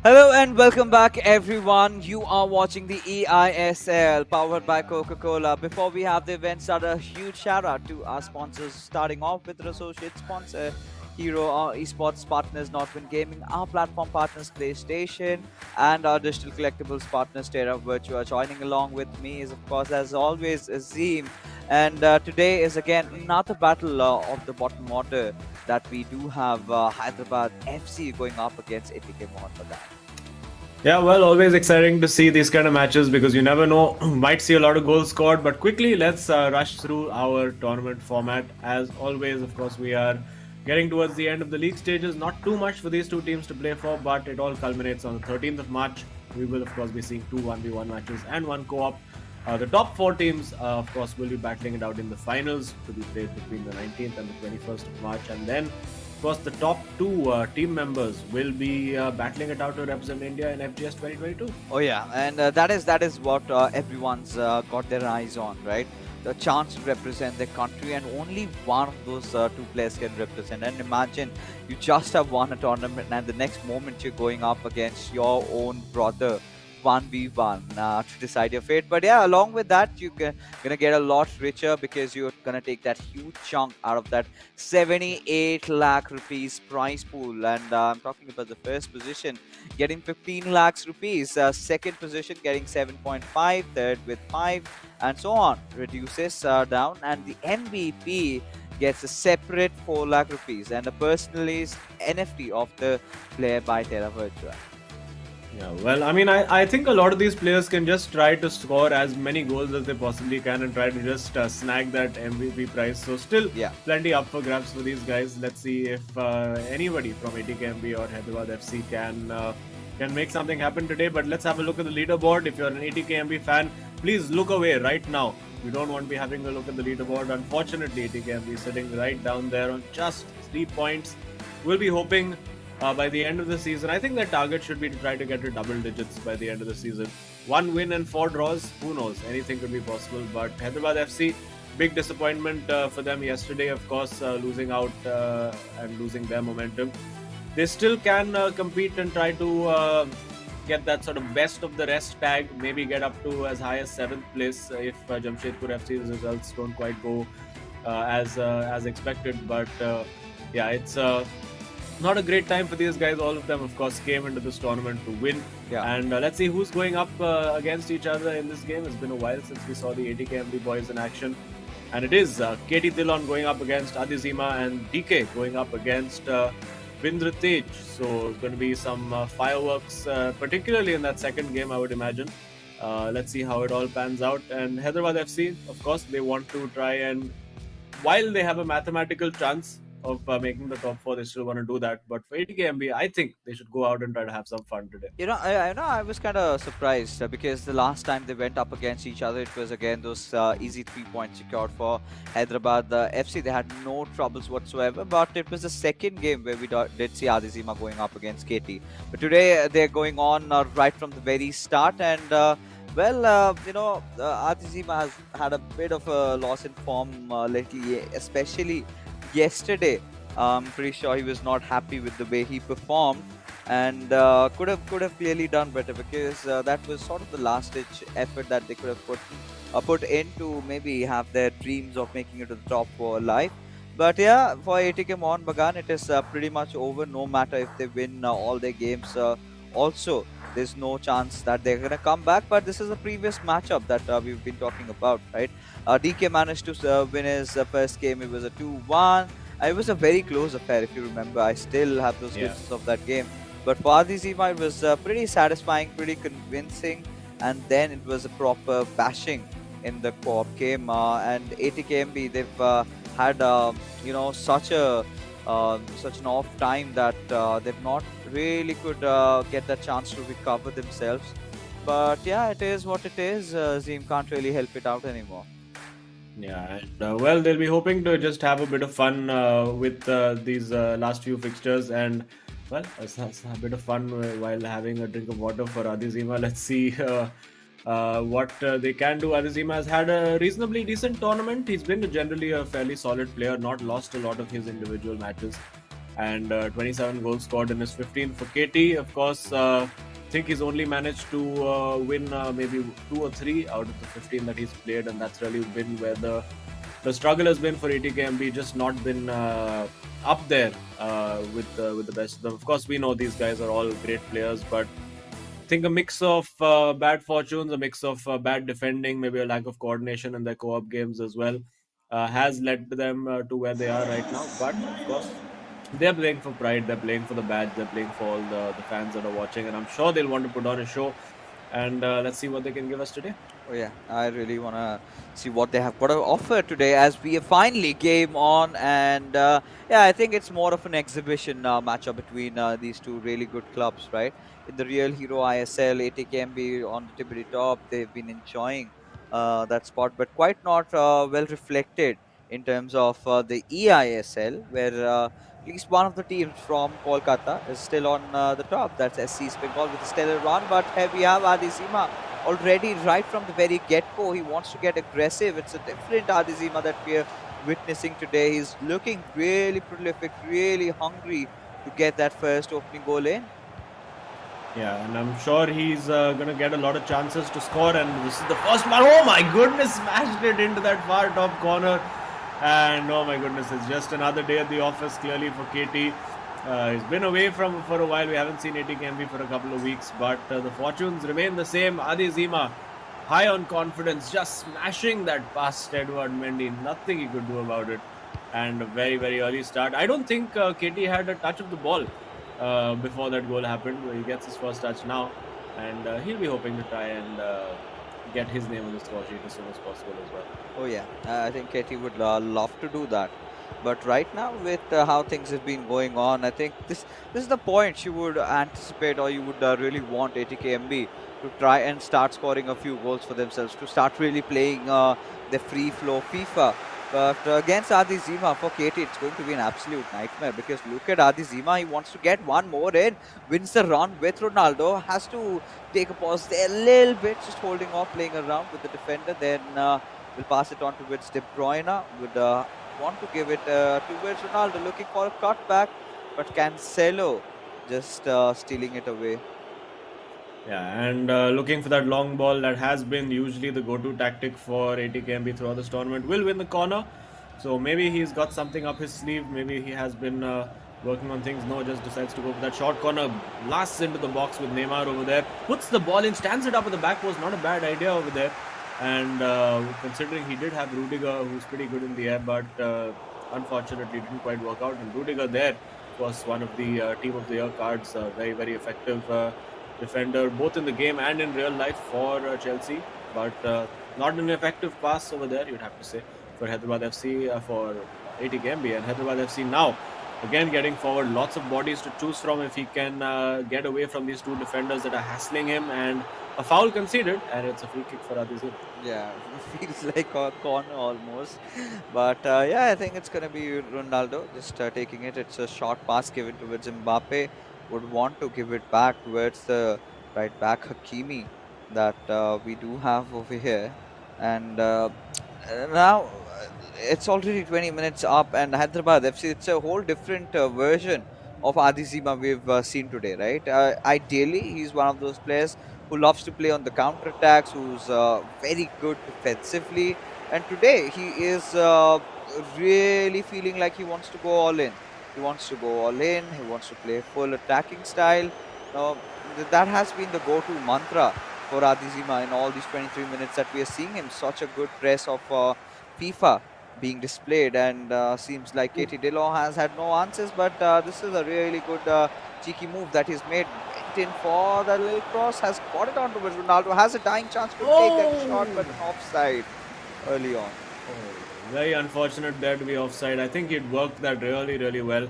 Hello and welcome back, everyone. You are watching the eISL powered by Coca-Cola. Before we have the event start, a huge shout out to our sponsors, starting off with our associate sponsor, Hero, our esports partners, Nodwin Gaming, our platform partners, PlayStation, and our digital collectibles partners, Terra Virtua. Joining along with me is, of course, as always, Azim. And today is again another battle of the bottom order that we do have Hyderabad FC going up against ATK Mohun Bagan. Yeah, well, always exciting to see these kind of matches because you never know, might see a lot of goals scored. But quickly, let's rush through our tournament format. As always, of course, we are getting towards the end of the league stages. Not too much for these two teams to play for, but it all culminates on the 13th of March. We will, of course, be seeing two 1v1 matches and one co-op. The top four teams, of course, will be battling it out in the finals to be played between the 19th and the 21st of March. And then of course, the top two team members will be battling it out to represent India in FGS 2022. Oh yeah, and that is what everyone's got their eyes on, right? The chance to represent their country, and only one of those two players can represent. And imagine you just have won a tournament, and the next moment you're going up against your own brother 1v1 to decide your fate. But yeah, along with that, you're gonna get a lot richer because you're gonna take that huge chunk out of that 78 lakh rupees prize pool. And I'm talking about the first position getting 15 lakhs rupees, second position getting 7.5, third with 5, and so on. Reduces down, and the MVP gets a separate 4 lakh rupees and a personalized NFT of the player by Terra Virtua. Yeah, well, I mean, I think a lot of these players can just try to score as many goals as they possibly can and try to just snag that MVP prize. So still Yeah. plenty up for grabs for these guys. Let's see if anybody from ATKMB or Hyderabad FC can make something happen today. But let's have a look at the leaderboard. If you're an ATKMB fan, please look away right now. You don't want to be having a look at the leaderboard. Unfortunately, ATKMB is sitting right down there on just 3 points. We'll be hoping by the end of the season. I think their target should be to try to get to double digits by the end of the season. 1 win and 4 draws, who knows? Anything could be possible. But Hyderabad FC, big disappointment for them yesterday, of course, losing out and losing their momentum. They still can compete and try to get that sort of best of the rest tag, maybe get up to as high as 7th place if Jamshedpur FC's results don't quite go as expected. But yeah, it's not a great time for these guys. All of them, of course, came into this tournament to win. Yeah. And let's see who's going up against each other in this game. It's been a while since we saw the ATKMB boys in action. And it is Katie Dillon going up against Adizima and DK going up against Vindra Tej. So it's going to be some fireworks, particularly in that second game, I would imagine. Let's see how it all pans out. And Hyderabad FC, of course, they want to try and, while they have a mathematical chance of making the top 4, they still want to do that. But for ATKMB, I think they should go out and try to have some fun today. I was kind of surprised because the last time they went up against each other, it was again those easy 3 points secured for Hyderabad FC. They had no troubles whatsoever, but it was the second game where we did see Adizima going up against KT. But today they're going on right from the very start, and Adizima has had a bit of a loss in form lately, especially yesterday. I'm pretty sure he was not happy with the way he performed, and could have clearly done better because that was sort of the last ditch effort that they could have put in to maybe have their dreams of making it to the top 4 alive. But yeah, for ATK Mohun Bagan, it is pretty much over. No matter if they win all their games, also there's no chance that they're gonna come back. But this is a previous matchup that we've been talking about, right? DK managed to win his first game. It was a 2-1. It was a very close affair, if you remember. I still have those glimpses of that game. But for Adizima, it was pretty satisfying, pretty convincing, and then it was a proper bashing in the co-op game. And ATKMB, they've had such an off time that they've not really could get that chance to recover themselves. But yeah, it is what it is. Zim can't really help it out anymore. Yeah, and well, they'll be hoping to just have a bit of fun with these last few fixtures, and well, it's a bit of fun while having a drink of water for Adizima. Let's see what they can do. Adizima has had a reasonably decent tournament. He's been generally a fairly solid player, not lost a lot of his individual matches. and 27 goals scored in his 15. For KT, of course, I think he's only managed to win maybe 2 or 3 out of the 15 that he's played, and that's really been where the struggle has been for ATKMB, just not been up there with the best of them. Of course, we know these guys are all great players, but I think a mix of bad fortunes, a mix of bad defending, maybe a lack of coordination in their co-op games as well, has led them to where they are right now. But of course, they're playing for pride, they're playing for the badge, they're playing for all the fans that are watching, and I'm sure they'll want to put on a show. And let's see what they can give us today. Oh yeah, I really want to see what they have got to offer today as we finally game on. And yeah, I think it's more of an exhibition matchup between these two really good clubs, right? In the real hero ISL, ATKMB on the tippity top, they've been enjoying that spot, but quite not well reflected in terms of the eISL, where at least one of the teams from Kolkata is still on the top. That's SC Bengal with a stellar run, but here we have Adizima already right from the very get-go. He wants to get aggressive. It's a different Adizima that we're witnessing today. He's looking really prolific, really hungry to get that first opening goal in. Yeah, and I'm sure he's going to get a lot of chances to score. And this is the first one. Oh my goodness, smashed it into that far top corner. And oh my goodness, it's just another day at the office clearly for KT. He's been away from for a while. We haven't seen ATKMB for a couple of weeks, but the fortunes remain the same. Adi Zima, high on confidence, just smashing that past Edward Mendy. Nothing he could do about it. And a very, very early start. I don't think KT had a touch of the ball before that goal happened. He gets his first touch now, and he'll be hoping to try and get his name on the score sheet as soon as possible as well. Oh yeah, I think KT would love to do that. But right now, with how things have been going on, I think this is the point you would anticipate, or you would really want ATKMB to try and start scoring a few goals for themselves, to start really playing the free flow FIFA. But against Adi Zima for KT, it's going to be an absolute nightmare, because look at Adi Zima. He wants to get one more in, wins the run with Ronaldo, has to take a pause there a little bit, just holding off, playing around with the defender. Then we'll pass it on towards De Bruyne. Would want to give it towards Ronaldo, looking for a cutback, but Cancelo just stealing it away. Yeah, and looking for that long ball that has been usually the go-to tactic for ATKMB throughout this tournament. Will win the corner, so maybe he's got something up his sleeve. Maybe he has been working on things. No, just decides to go for that short corner, blasts into the box with Neymar over there, puts the ball in, stands it up at the back post. Not a bad idea over there. And considering he did have Rudiger, who's pretty good in the air, but unfortunately didn't quite work out. And Rudiger there was one of the Team of the Year cards. Very, very effective defender, both in the game and in real life for Chelsea. But not an effective pass over there, you'd have to say, for Hyderabad FC, for ATKMB. And Hyderabad FC now, again getting forward, lots of bodies to choose from if he can get away from these two defenders that are hassling him. And a foul conceded, and it's a free kick for Adizim. Yeah, feels like a corner almost. But yeah, I think it's going to be Ronaldo just taking it. It's a short pass given towards Mbappe. Would want to give it back towards the right back Hakimi that we do have over here. And now it's already 20 minutes up, and Hyderabad FC, it's a whole different version of Adizima we've seen today, right? Ideally, he's one of those players who loves to play on the counter attacks, who's very good defensively. And today he is really feeling like he wants to go all in. He wants to go all in. He wants to play full attacking style. That has been the go-to mantra for Adizima in all these 23 minutes that we are seeing him. Such a good press of FIFA being displayed, and seems like Katie Dillon has had no answers, but this is a really good cheeky move that he's made. Went in for the little cross, has got it on towards Ronaldo, has a dying chance to take that shot, but an offside early on. Very unfortunate there to be offside. I think he'd worked that really, really well,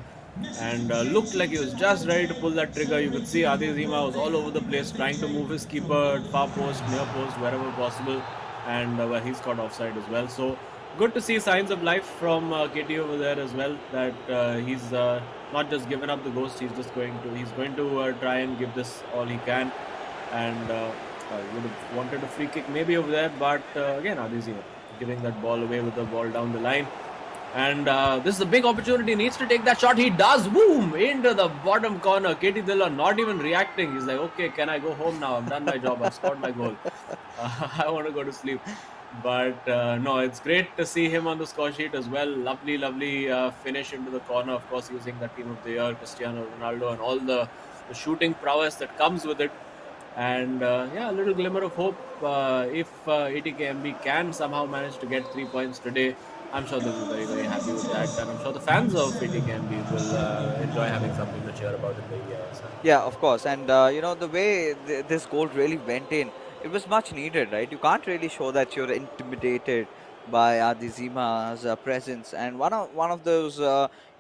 and looked like he was just ready to pull that trigger. You could see Adi Zima was all over the place, trying to move his keeper, far post, near post, wherever possible, and well, he's got offside as well. So good to see signs of life from KT over there as well. That he's not just given up the ghost. He's going to try and give this all he can, and would have wanted a free kick maybe over there, but again Adi Zima giving that ball away with the ball down the line. And this is a big opportunity. Needs to take that shot. He does. Boom! Into the bottom corner. KT Dhillon not even reacting. He's like, okay, can I go home now? I've done my job. I've scored my goal. I want to go to sleep. But no, it's great to see him on the score sheet as well. Lovely, lovely finish into the corner. Of course, using that team of the year, Cristiano Ronaldo, and all the shooting prowess that comes with it. And yeah, a little glimmer of hope. If ATKMB can somehow manage to get 3 points today, I'm sure they'll be very, very happy with that. And I'm sure the fans of ATKMB will enjoy having something to cheer about in the eISL. Yeah, of course. And, you know, the way this goal really went in, it was much needed, right? You can't really show that you're intimidated by Adizima's presence. And one of those,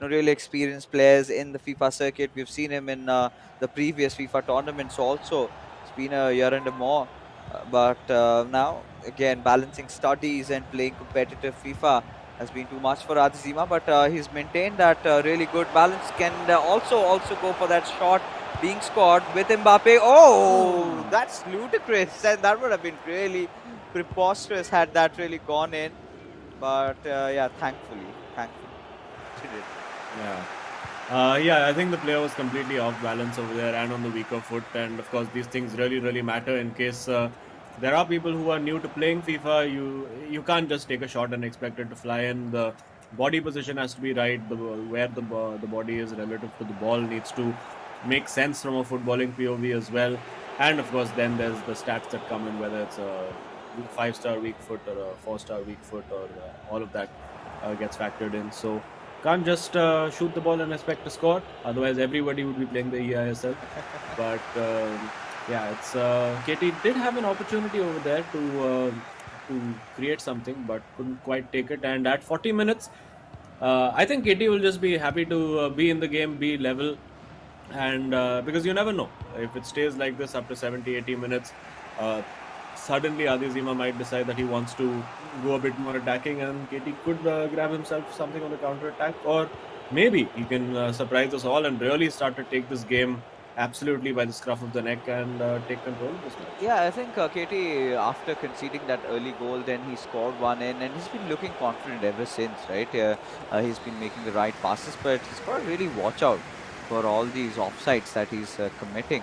really experienced players in the FIFA circuit. We've seen him in the previous FIFA tournaments also. It's been a year and more. But now, again, balancing studies and playing competitive FIFA has been too much for Adizima. But he's maintained that really good balance. Can also go for that shot being scored with Mbappe. Oh, that's ludicrous. And that would have been really preposterous had that really gone in. But yeah, thankfully, it did. Yeah, I think the player was completely off balance over there and on the weaker foot. And of course, these things really, really matter in case there are people who are new to playing FIFA. You can't just take a shot and expect it to fly in. The body position has to be right. Where the body is relative to the ball needs to make sense from a footballing POV as well. And of course, then there's the stats that come in, whether it's a 5-star weak foot or a 4-star weak foot, or all of that gets factored in. So can't just shoot the ball and expect to score. Otherwise, everybody would be playing the eISL. But yeah, it's KT did have an opportunity over there to create something, but couldn't quite take it. And at 40 minutes, I think KT will just be happy to be in the game, be level, and because you never know if it stays like this up to 70, 80 minutes. Suddenly Adizima might decide that he wants to go a bit more attacking, and KT could grab himself something on the counter attack, or maybe he can surprise us all and really start to take this game absolutely by the scruff of the neck and take control of this match. Yeah, I think KT, after conceding that early goal, then he scored one in, and he's been looking confident ever since, right? He's been making the right passes, but he's got to really watch out for all these offsides that he's committing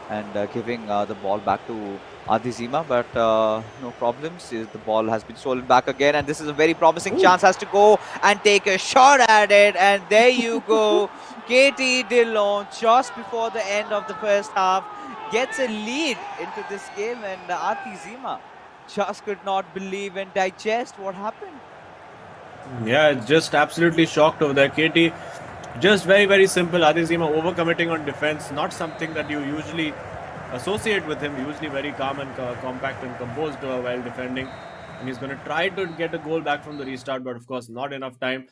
and giving the ball back to Adizima, but no problems. The ball has been stolen back again, and this is a very promising chance. Has to go and take a shot at it, and there you go. KT Dhillon, just before the end of the first half, gets a lead into this game, and Adizima just could not believe and digest what happened. Yeah, just absolutely shocked over there. KT, just very, very simple. Adizima overcommitting on defense, not something that you usually associate with him. Usually very calm and compact and composed while defending. And he's going to try to get a goal back from the restart, but of course, not enough time.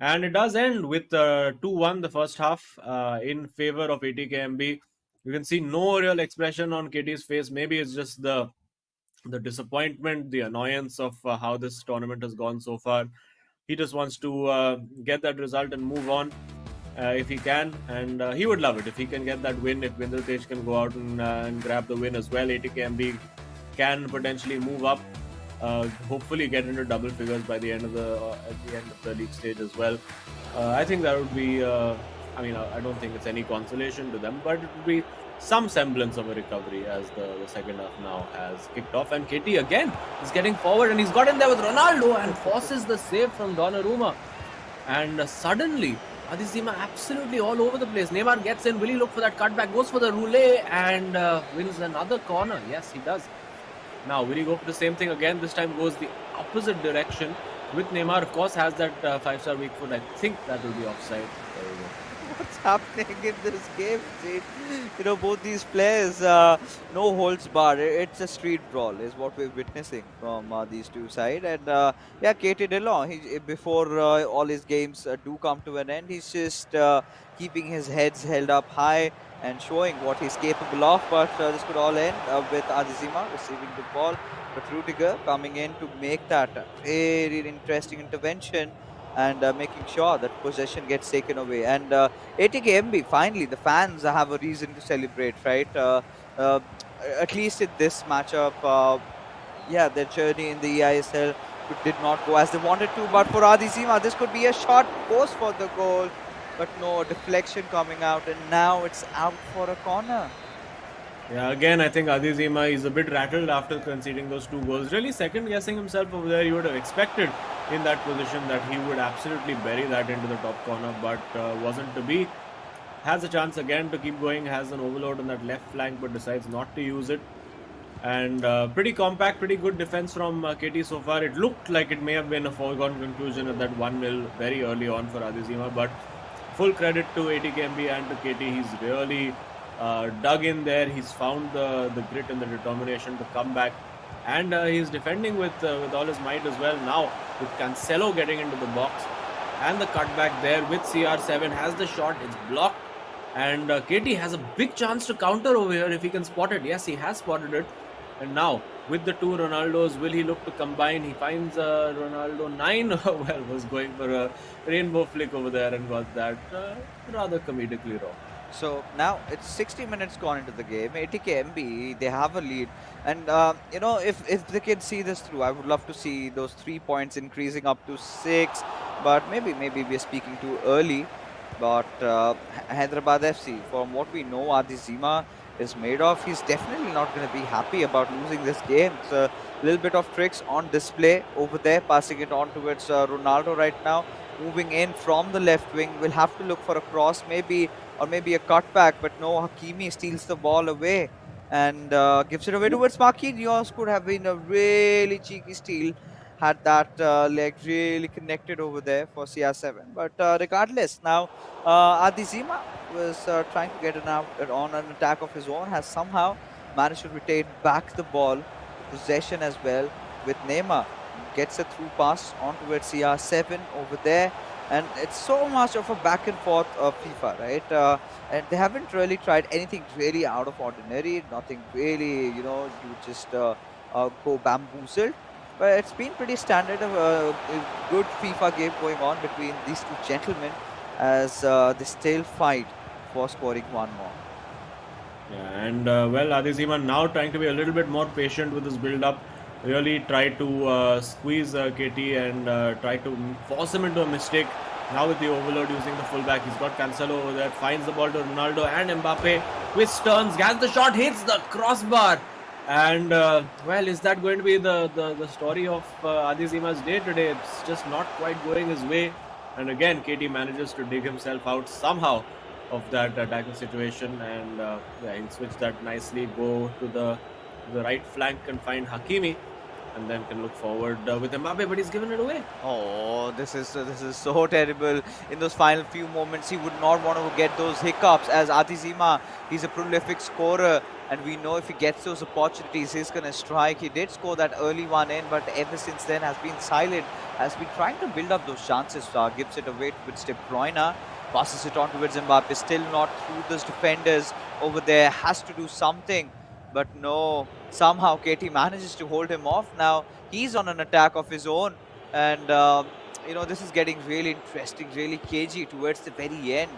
And it does end with 2-1 the first half in favor of ATKMB. You can see no real expression on KT's face. Maybe it's just the disappointment, the annoyance of how this tournament has gone so far. He just wants to get that result and move on if he can, and he would love it if he can get that win. If Vindratej can go out and grab the win as well, ATKMB can potentially move up, hopefully get into double figures by the end of the league stage as well. I think that would be. I don't think it's any consolation to them, but it would be some semblance of a recovery as the second half now has kicked off. And KT again is getting forward, and he's got in there with Ronaldo and forces the save from Donnarumma. And suddenly, Adizima absolutely all over the place. Neymar gets in. Will he look for that cutback? Goes for the roulette and wins another corner. Yes, he does. Now, will he go for the same thing again? This time goes the opposite direction. With Neymar, of course, has that 5-star weak foot. I think that will be offside. There we go. What's happening in this game? Both these players, no holds barred. It's a street brawl, is what we're witnessing from these two sides. And yeah, KT Dhillon, before all his games do come to an end, he's just keeping his heads held up high and showing what he's capable of. But this could all end with Adizima receiving the ball, but Rudiger coming in to make that very interesting intervention and making sure that possession gets taken away. And ATKMB, finally, the fans have a reason to celebrate, right? At least in this matchup, yeah, their journey in the eISL did not go as they wanted to. But for Adi Zima, this could be a shot post for the goal. But no, deflection coming out, and now it's out for a corner. Yeah, again, I think Adizima is a bit rattled after conceding those 2 goals. Really second guessing himself over there. You would have expected in that position that he would absolutely bury that into the top corner, but wasn't to be. Has a chance again to keep going, has an overload on that left flank, but decides not to use it. And pretty compact, pretty good defense from KT so far. It looked like it may have been a foregone conclusion at that 1-0 very early on for Adizima, but full credit to ATKMB and to KT. He's really dug in there. He's found the grit and the determination to come back, and he's defending with all his might as well. Now with Cancelo getting into the box and the cutback there with CR7 has the shot. It's blocked, and KT has a big chance to counter over here if he can spot it. Yes, he has spotted it. And now with the two Ronaldos, will he look to combine? He finds Ronaldo 9. Well, was going for a rainbow flick over there and got that rather comedically wrong. So now it's 60 minutes gone into the game. ATKMB, they have a lead. And, if they can see this through, I would love to see those 3 points increasing up to 6. But maybe we're speaking too early. But Hyderabad FC, from what we know, Adi Zima is made of, he's definitely not going to be happy about losing this game. It's a little bit of tricks on display over there, passing it on towards Ronaldo right now. Moving in from the left wing, we'll have to look for a cross maybe, or maybe a cutback, but no, Hakimi steals the ball away and gives it away towards Marquinhos. Could have been a really cheeky steal had that leg really connected over there for CR7. But regardless, now Adi Zima was trying to get on an attack of his own, has somehow managed to retain back the ball, possession as well with Neymar. Gets a through pass on towards CR7 over there. And it's so much of a back and forth of FIFA, right? And they haven't really tried anything really out of ordinary, nothing really, you just go bamboozled. But it's been pretty standard of a good FIFA game going on between these two gentlemen as they still fight for scoring one more. Yeah, and well, Adizima now trying to be a little bit more patient with his build-up. Really try to squeeze KT and try to force him into a mistake. Now with the overload using the fullback, he's got Cancelo over there, finds the ball to Ronaldo and Mbappe. Twist turns, has the shot, hits the crossbar. And well, is that going to be the story of Adizima's day today? It's just not quite going his way. And again, KT manages to dig himself out somehow of that attacking situation, and yeah, he'll switch that nicely, go to the right flank and find Hakimi, and then can look forward with Mbappe, but he's given it away. Oh, this is so terrible. In those final few moments, he would not want to get those hiccups. As Adi Zima, he's a prolific scorer, and we know if he gets those opportunities, he's going to strike. He did score that early one in, but ever since then has been silent, has been trying to build up those chances. Gives it away with De Bruyne, passes it on towards Mbappe, still not through those defenders over there, has to do something. But no, somehow KT manages to hold him off. Now he's on an attack of his own, and this is getting really interesting, really cagey towards the very end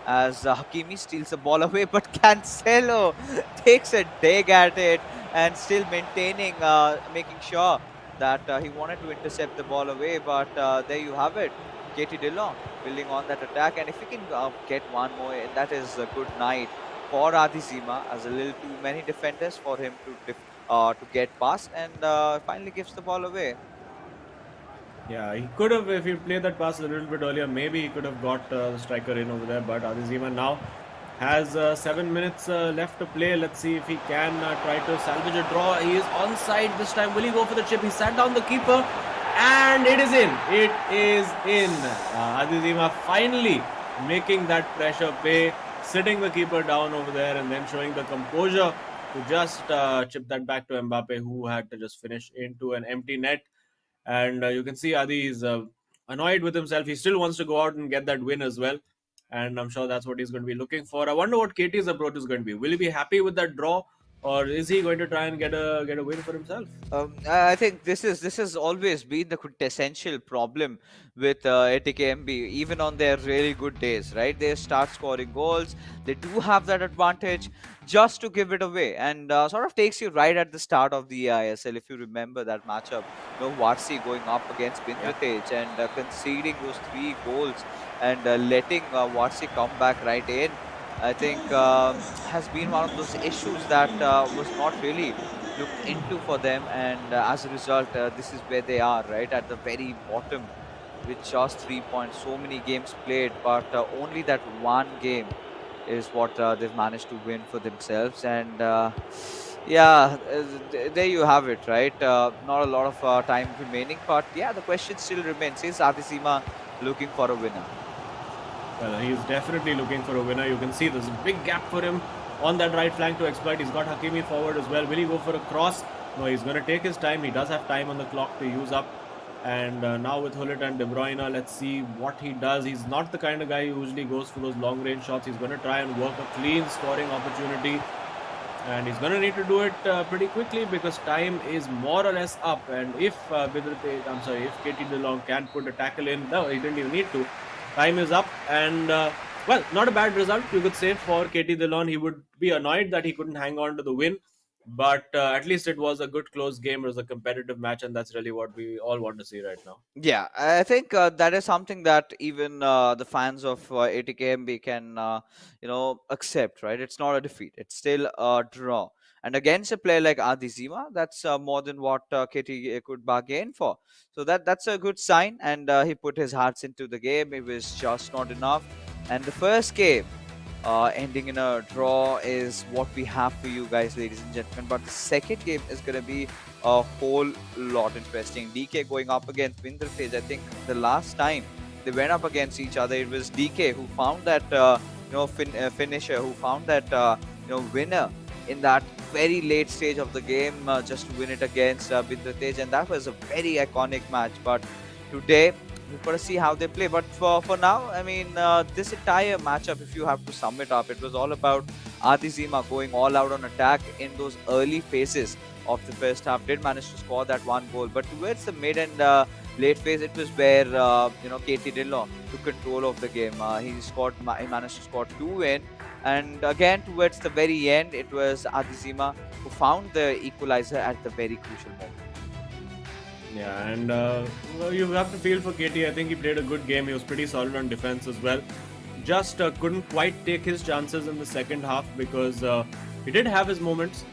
as Hakimi steals the ball away, but Cancelo takes a dig at it and still maintaining, making sure that he wanted to intercept the ball away. But there you have it, KT Dillon building on that attack, and if he can get one more, that is a good night for Adi Zima, as a little too many defenders for him to get past, and finally gives the ball away. Yeah, he could have, if he played that pass a little bit earlier, maybe he could have got the striker in over there. But Adizima now has 7 minutes left to play. Let's see if he can try to salvage a draw. He is onside this time. Will he go for the chip? He sat down the keeper, and it is in. It is in. Adizima finally making that pressure pay, sitting the keeper down over there, and then showing the composure to just chip that back to Mbappe, who had to just finish into an empty net. And you can see Adi is annoyed with himself. He still wants to go out and get that win as well, and I'm sure that's what he's going to be looking for. I wonder what KT's approach is going to be. Will he be happy with that draw, or is he going to try and get a win for himself? I think this has always been the quintessential problem with ATKMB, even on their really good days, right? They start scoring goals. They do have that advantage just to give it away, and sort of takes you right at the start of the eISL. If you remember that matchup, Varsi going up against Yeah. Bindratej and conceding those three goals and letting Varsi come back right in. I think has been one of those issues that was not really looked into for them, and as a result, this is where they are, right at the very bottom with just 3 points. So many games played, but only that one game is what they've managed to win for themselves. And yeah, there you have it, right? Not a lot of time remaining, but yeah, the question still remains: is Adisima looking for a winner? Well, he's definitely looking for a winner. You can see there's a big gap for him on that right flank to exploit. He's got Hakimi forward as well. Will he go for a cross? No, he's going to take his time. He does have time on the clock to use up. And now with Hullet and De Bruyne, let's see what he does. He's not the kind of guy who usually goes for those long range shots. He's going to try and work a clean scoring opportunity. And he's going to need to do it pretty quickly because time is more or less up. And if if KT DeLong can put a tackle in, no, he didn't even need to. Time is up, and well, not a bad result, you could say, for KT DeLong. He would be annoyed that he couldn't hang on to the win, but at least it was a good close game. It was a competitive match, and that's really what we all want to see right now. Yeah, I think that is something that even the fans of ATKMB can, accept, right? It's not a defeat; it's still a draw. And against a player like Adizima, that's more than what KT could bargain for. So that's a good sign. And he put his hearts into the game. It was just not enough. And the first game ending in a draw is what we have for you guys, ladies and gentlemen. But the second game is going to be a whole lot interesting. DK going up against Vindrapej. I think the last time they went up against each other, it was DK who found that finisher, who found that winner in that very late stage of the game, just to win it against Vindrapej, and that was a very iconic match. But today we've got to see how they play. But for now, I mean, this entire matchup, if you have to sum it up, it was all about Adizima going all out on attack in those early phases of the first half. Did manage to score that one goal, but towards the mid and late phase, it was where KT Dillon took control of the game. He managed to score two in, and again towards the very end, it was Adizima who found the equalizer at the very crucial moment. Yeah, and well, you have to feel for KT. I think he played a good game. He was pretty solid on defense as well. Just couldn't quite take his chances in the second half because he did have his moments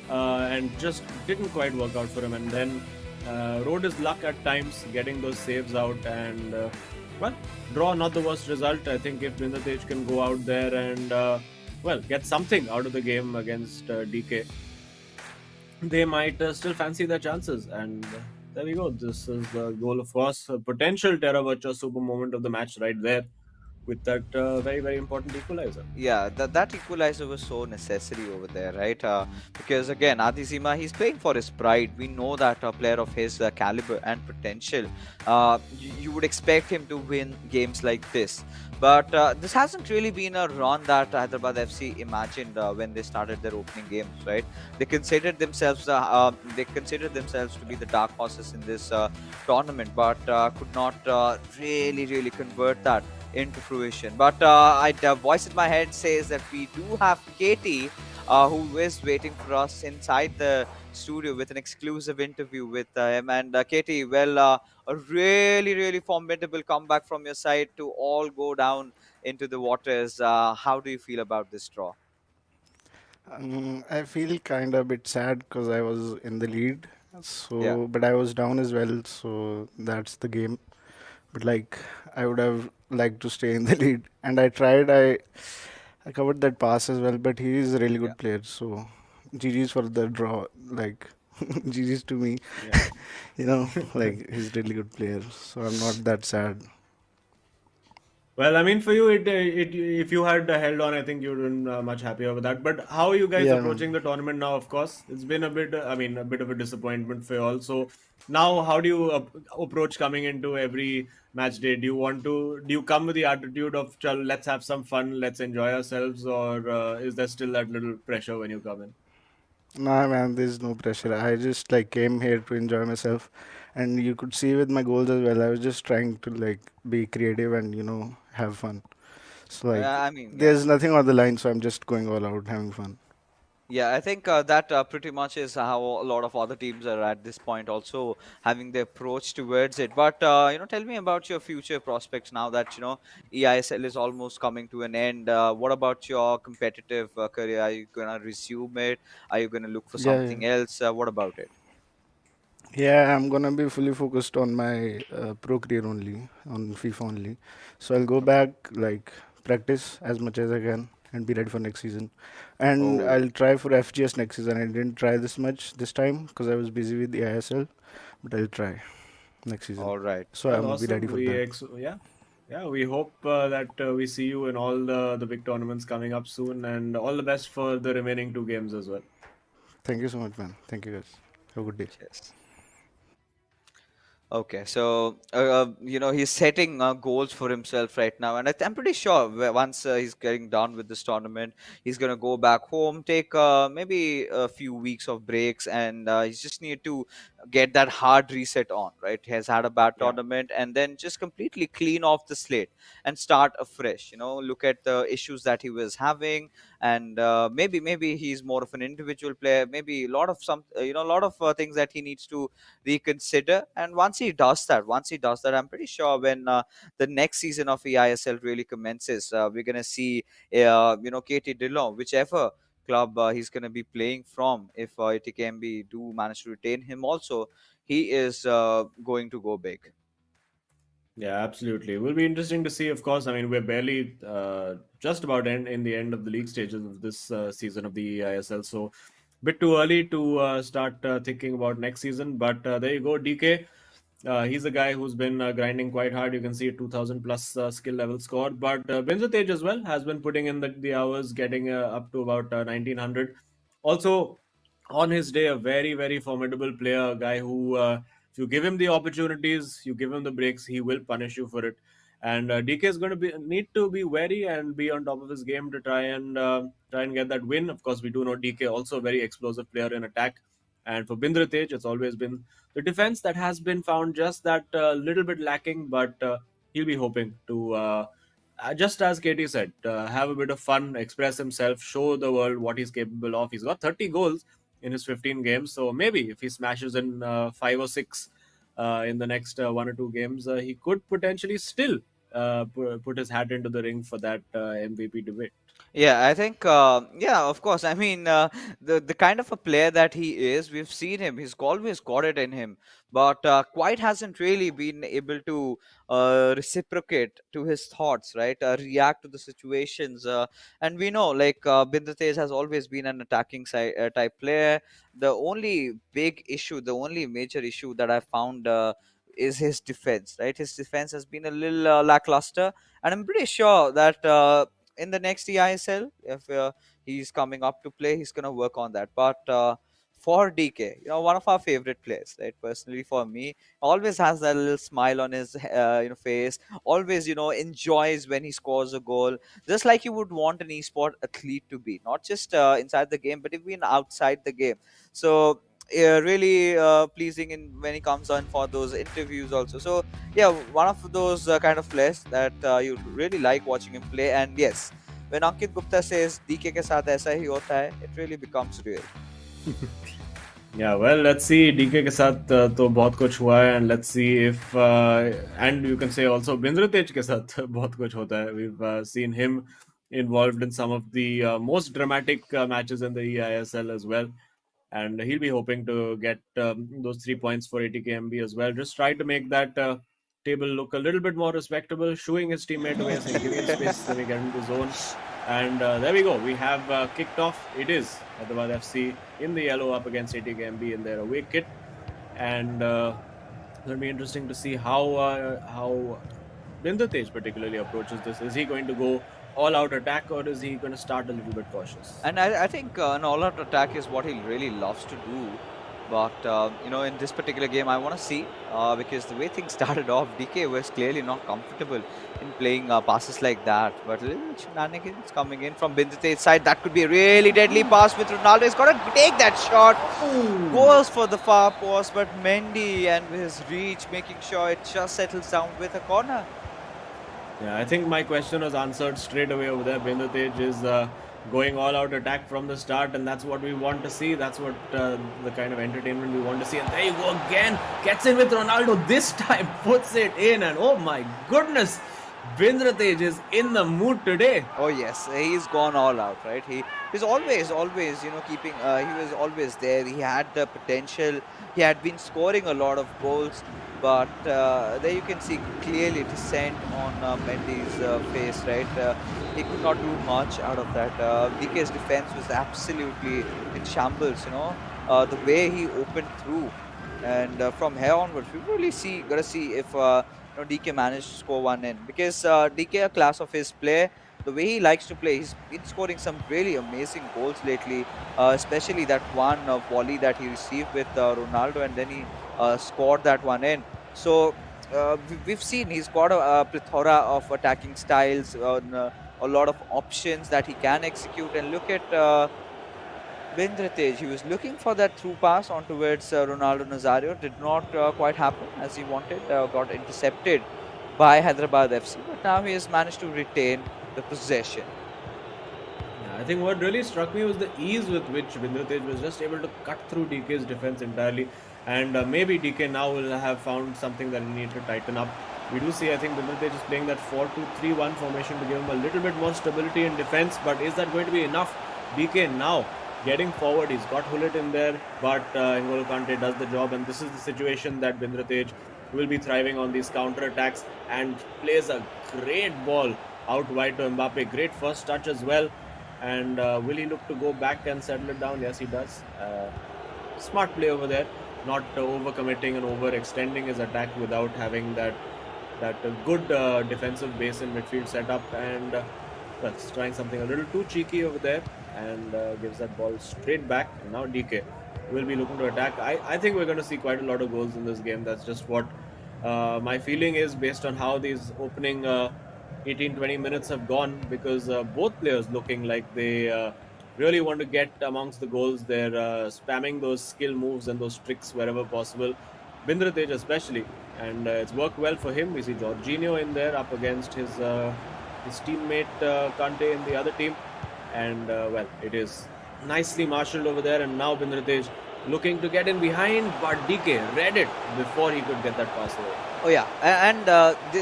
and just didn't quite work out for him. And then rode his luck at times, getting those saves out. And well, draw, not the worst result. I think if Vindatej can go out there and well, get something out of the game against DK, they might still fancy their chances. And there we go. This is the goal, of course. A potential Terra Virtua super moment of the match right there with that very, very important equalizer. Yeah, that equalizer was so necessary over there, right? Because again, Adizima, he's playing for his pride. We know that a player of his caliber and potential, you would expect him to win games like this. But this hasn't really been a run that Hyderabad FC imagined when they started their opening games, right? They considered themselves to be the dark horses in this tournament, but could not really convert that into fruition. But a voice in my head says that we do have Katie, who is waiting for us inside the studio with an exclusive interview with him. And Katie, well, a really formidable comeback from your side to all go down into the waters. How do you feel about this draw? I feel kind of a bit sad because I was in the lead, Yeah. but I was down as well, so that's the game. But like, I would have liked to stay in the lead, and I tried. I covered that pass as well, but he is a really Yeah. good player. So, GG's for the draw. Like, GG's to me. Yeah. Like he's a really good player. So I'm not that sad. Well, I mean, for you, if you had held on, I think you would have been much happier with that. But how are you guys Yeah. approaching the tournament now? Of course, it's been a bit, I mean, a bit of a disappointment for you all. So now, how do you approach coming into every match day? Do you come with the attitude of, "Chal, let's have some fun, let's enjoy ourselves," or is there still that little pressure when you come in? Nah, man, there's no pressure. I just like came here to enjoy myself, and you could see with my goals as well. I was just trying to like be creative and have fun. So like, I mean, yeah. there's nothing on the line, so I'm just going all out, having fun. Yeah, I think that pretty much is how a lot of other teams are at this point, also having the approach towards it. But tell me about your future prospects now that EISL is almost coming to an end. What about your competitive career? Are you gonna resume it? Are you gonna look for Yeah, yeah. something else? What about it? Yeah, I'm gonna be fully focused on my pro career only, on FIFA only. So I'll go Okay. back, like practice as much as I can, and be ready for next season. And Oh, I'll try for FGS next season. I didn't try this much this time because I was busy with the ISL, but I'll try next season. all right. So Well, I'm be ready awesome. for that. Yeah, yeah. We hope that we see you in all the big tournaments coming up soon, and all the best for the remaining two games as well. Thank you so much, man. Thank you guys. Have a good day. Cheers. Okay, so he's setting goals for himself right now, and I'm pretty sure once he's getting done with this tournament, he's gonna go back home, take maybe a few weeks of breaks, and he just need to get that hard reset on. Right, he has had a bad Yeah. tournament, and then just completely clean off the slate and start afresh. Look at the issues that he was having, and maybe he's more of an individual player. Maybe a lot of a lot of things that he needs to reconsider. And once he does that, I'm pretty sure when the next season of eISL really commences, we're gonna see Katie Dillon, whichever club he's gonna be playing from. If ATKMB do manage to retain him, also he is going to go big. Yeah, absolutely. It will be interesting to see, of course. I mean, we're barely just about in the end of the league stages of this season of the ISL. So, bit too early to start thinking about next season. But there you go, DK. He's a guy who's been grinding quite hard. You can see a 2000 plus skill level score. But Benzatej as well has been putting in the hours, getting up to about 1900. Also, on his day, a very, very formidable player, a guy who, if you give him the opportunities, you give him the breaks, he will punish you for it. And DK is going to be need to be wary and be on top of his game to try and get that win. Of course, we do know DK also a very explosive player in attack. And for Bindratej, it's always been the defense that has been found just that little bit lacking. But he'll be hoping to, just as Katie said, have a bit of fun, express himself, show the world what he's capable of. He's got 30 goals in his 15 games. So maybe if he smashes in 5 or 6 in the next 1 or 2 games, he could potentially still put his hat into the ring for that MVP debate. Yeah, I think, yeah, of course. I mean, the kind of a player that he is, we've seen him. He's always got it in him, but quite hasn't really been able to reciprocate to his thoughts, right? React to the situations, and we know, like, Bindatesh has always been an attacking type player. The only big issue, the only major issue that I found. Is his defense, right? His defense has been a little lackluster, and I'm pretty sure that in the next eISL, if he's coming up to play, he's gonna work on that. But for DK, one of our favorite players, right? Personally, for me, always has that little smile on his face. Always, enjoys when he scores a goal, just like you would want an esport athlete to be, not just inside the game, but even outside the game. So. Yeah, really pleasing in when he comes on for those interviews also. So yeah, one of those kind of players that you really like watching him play. And yes, when Ankit Gupta says DK के साथ ऐसा ही होता है, it really becomes real. Yeah, well, let's see. DK के साथ तो बहुत कुछ हुआ है, and let's see if and you can say also Bindratej के साथ बहुत कुछ होता है. We've seen him involved in some of the most dramatic matches in the eISL as well, and he'll be hoping to get those 3 points for ATKMB as well. Just try to make that table look a little bit more respectable, shooing his teammate away, saying, "Give me the space, let me get into the zone." And there we go. We have kicked off. It is Hyderabad FC in the yellow up against ATKMB in their away kit, and it'll be interesting to see how Bindatej particularly approaches this. Is he going to go all out attack, or is he going to start a little bit cautious? And I think an all-out attack is what he really loves to do. But in this particular game, I want to see because the way things started off, DK was clearly not comfortable in playing passes like that. But little shenanigans coming in from Bindite's side. That could be a really deadly pass with Ronaldo. He's got to take that shot. Goes for the far post, but Mendy and with his reach, making sure it just settles down with a corner. Yeah, I think my question was answered straight away over there. Bindratej is going all out attack from the start, and that's what we want to see. That's what the kind of entertainment we want to see. And there you go again. Gets in with Ronaldo this time, puts it in, and oh my goodness, Bindratej is in the mood today. Oh yes, he's gone all out, right? He's always, keeping. He was always there. He had the potential. He had been scoring a lot of goals, but there you can see clearly descent on Mendy's face, right? He could not do much out of that. DK's defense was absolutely in shambles. The way he opened through, and from here onwards, we really gotta see if DK managed to score one in, because DK, a class of his play, the way he likes to play, he's been scoring some really amazing goals lately, especially that one volley that he received with Ronaldo, and then he scored that one in. So we've seen he's got a plethora of attacking styles, a lot of options that he can execute. And look at Bindratej. He was looking for that through pass on towards Ronaldo Nazario. Did not quite happen as he wanted. Got intercepted by Hyderabad FC. But now he has managed to retain the possession. I think what really struck me was the ease with which Bindratej was just able to cut through DK's defense entirely. And maybe DK now will have found something that he needs to tighten up. We do see, I think Bindratej is playing that 4-2-3-1 formation to give him a little bit more stability in defense. But is that going to be enough? DK now getting forward. He's got Hullet in there, but N'Golo Kante does the job. And this is the situation that Bindratej will be thriving on, these counter-attacks, and plays a great ball out wide to Mbappe. Great first touch as well. And will he look to go back and settle it down? Yes, he does. Smart play over there, not overcommitting and overextending his attack without having that good defensive base in midfield setup. And well, it's trying something a little too cheeky over there, and gives that ball straight back. And now DK will be looking to attack. I think we're going to see quite a lot of goals in this game. That's just what my feeling is based on how these opening 18-20 minutes have gone, because both players looking like they really want to get amongst the goals. They're spamming those skill moves and those tricks wherever possible. Bindratej especially, and it's worked well for him. We see Jorginho in there up against his teammate Kante in the other team, and well, it is nicely marshaled over there. And now Bindratej looking to get in behind, but DK read it before he could get that pass away. Oh yeah, and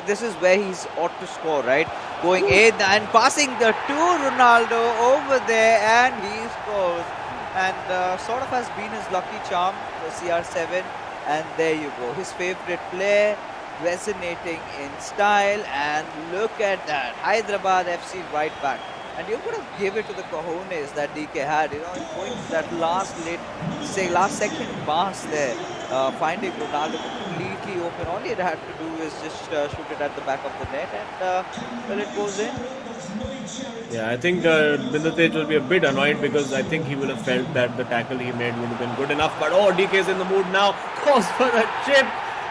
this is where he's ought to score, right? Going in and passing the to Ronaldo over there, and he scores. And sort of has been his lucky charm, the CR7. And there you go, his favorite play, resonating in style. And look at that, Hyderabad FC right back. And you could have give it to the cojones that DK had, going to that last second pass there, finding Ronaldo completely open. All he had to do is just shoot it at the back of the net, and well, it goes in. Yeah, I think Bindratej will be a bit annoyed, because I think he will have felt that the tackle he made would have been good enough. But oh, DK is in the mood now, goes for the chip,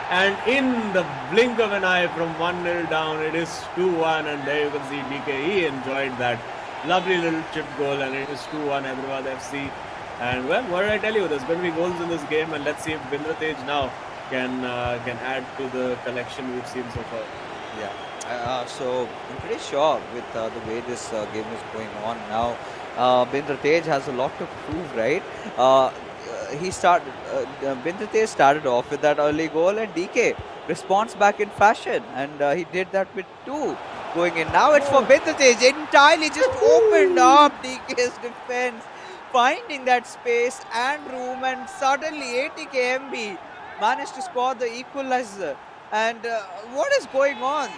and in the blink of an eye from 1-0 down, it is 2-1, and there you can see DK, he enjoyed that lovely little chip goal, and it is 2-1 Hyderabad FC. And well, what did I tell you? There's going to be goals in this game, and let's see if Bindratej now can add to the collection we've seen so far. Yeah. So I'm pretty sure with the way this game is going on now, Bindratej has a lot to prove, right? Bindratej started off with that early goal, and DK responds back in fashion, and he did that with 2 going in. Now it's for Bindratej, entirely just opened up DK's defense, finding that space and room, and suddenly ATKMB managed to score the equalizer. And what is going on?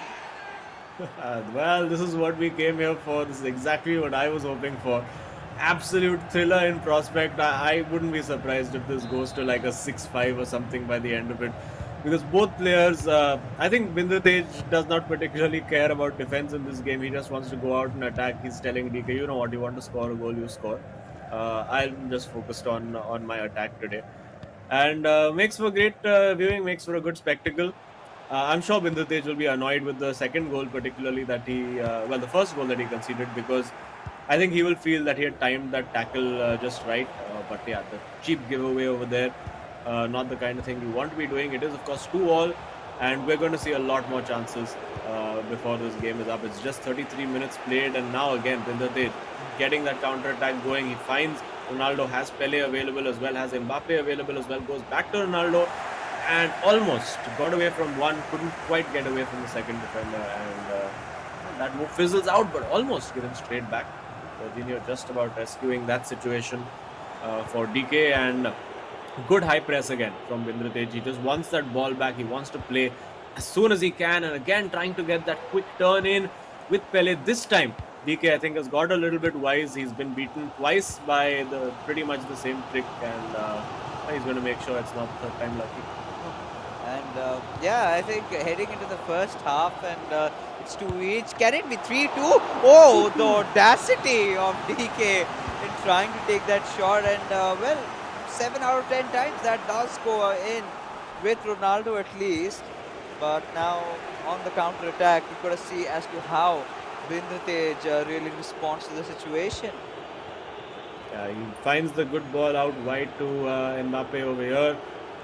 Well, this is what we came here for. This is exactly what I was hoping for. Absolute thriller in prospect. I wouldn't be surprised if this goes to like a 6-5 or something by the end of it, because both players, I think Bindratej does not particularly care about defense in this game. He just wants to go out and attack. He's telling DK, you know what, you want to score a goal, you score. I'm just focused on my attack today. and makes for great viewing, makes for a good spectacle. I'm sure Binder Tej will be annoyed with the second goal, particularly that the first goal that he conceded, because I think he will feel that he had timed that tackle just right. But yeah, the cheap giveaway over there, not the kind of thing you want to be doing. It is, of course, 2-all, and we're going to see a lot more chances before this game is up. It's just 33 minutes played, and now again, Binder Tej getting that counter attack going. He finds Ronaldo, has Pele available as well, has Mbappe available as well, goes back to Ronaldo, and almost got away from one, couldn't quite get away from the second defender, and that move fizzles out, but almost given straight back. Jorginho just about rescuing that situation for DK, and good high press again from Binder Tej. He just wants that ball back, he wants to play as soon as he can, and again trying to get that quick turn in with Pele. This time DK, I think, has got a little bit wise. He's been beaten twice by pretty much the same trick, and he's going to make sure it's not the third time lucky. And yeah, I think heading into the first half, and it's 2 each. Can it be 3-2? Oh, the audacity of DK in trying to take that shot, and well, 7 out of 10 times that does go in with Ronaldo at least. But now on the counter attack, you've got to see as to how Binder Tej really responds to the situation. Yeah, he finds the good ball out wide to Mbappe over here.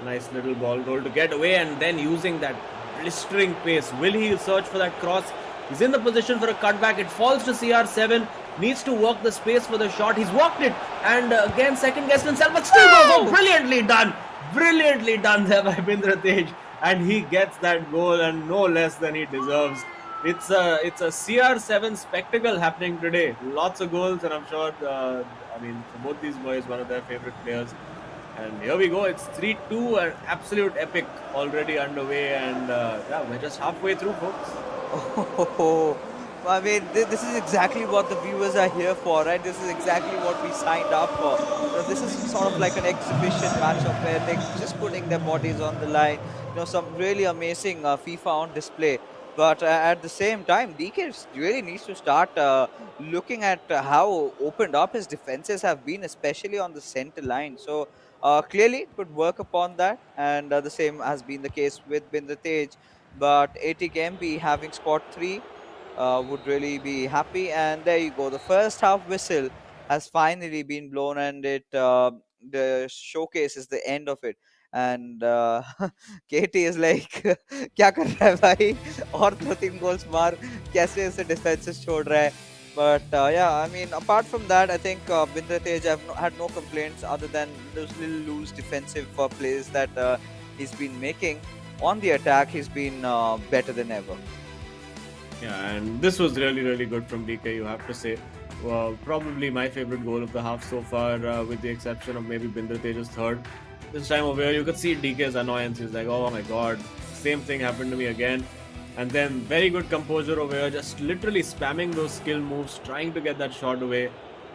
Nice little ball roll to get away, and then using that blistering pace. Will he search for that cross? He's in the position for a cutback. It falls to CR7. Needs to work the space for the shot. He's walked it, and again second guessed himself, but still goes. Oh, brilliantly done! Brilliantly done there by Binder Tej, and he gets that goal, and no less than he deserves. It's a CR7 spectacle happening today. Lots of goals, and I'm sure, for both these boys, one of their favorite players. And here we go. It's 3-2, an absolute epic already underway, and yeah, we're just halfway through, folks. Oh, I mean, this is exactly what the viewers are here for, right? This is exactly what we signed up for. This is sort of like an exhibition matchup where they're just putting their bodies on the line. Some really amazing FIFA on display. But at the same time, DK really needs to start looking at how opened up his defenses have been, especially on the center line. So clearly could work upon that, and the same has been the case with Binder Tej. But ATKMB having scored 3 would really be happy. And there you go. The first half whistle has finally been blown, and the showcase is the end of it. And KT is like, क्या कर रहा है भाई? और 2-3 goals मार, कैसे ऐसे defenses छोड़ रहा है? But yeah, I mean, apart from that, I think Binder Tej had no complaints other than those little loose defensive plays that he's been making. On the attack, he's been better than ever. Yeah, and this was really, really good from DK, you have to say. Well, probably my favorite goal of the half so far, with the exception of maybe Binder Tej's third. This time over here, you could see DK's annoyance. He's like, oh my god, same thing happened to me again. And then very good composure over here, just literally spamming those skill moves, trying to get that shot away,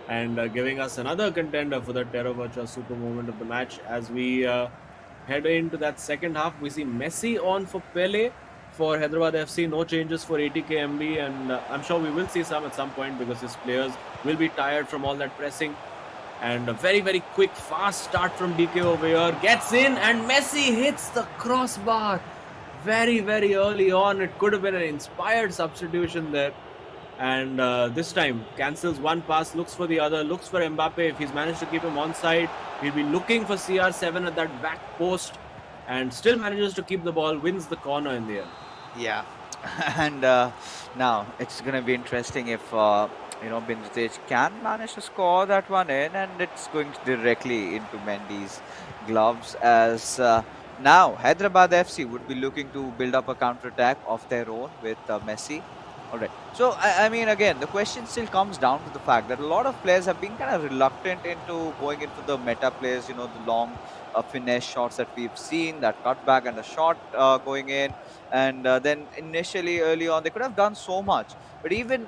and giving us another contender for the Terra Virtua super moment of the match. As we head into that second half, we see Messi on for Pele for Hyderabad FC. No changes for ATKMB, and I'm sure we will see some at some point because his players will be tired from all that pressing. And a very, very quick, fast start from DK over here. Gets in, and Messi hits the crossbar very, very early on. It could have been an inspired substitution there. And this time, cancels one pass, looks for the other, looks for Mbappe. If he's managed to keep him onside, he'll be looking for CR7 at that back post, and still manages to keep the ball, wins the corner in the end. Yeah, and now it's going to be interesting if Binder Tej can manage to score that one in, and it's going directly into Mendy's gloves, as now Hyderabad FC would be looking to build up a counter-attack of their own with Messi. All right. So, I mean, again, the question still comes down to the fact that a lot of players have been kind of reluctant into going into the meta plays, the long finesse shots that we've seen, that cutback and the shot going in. And then initially, early on, they could have done so much. But even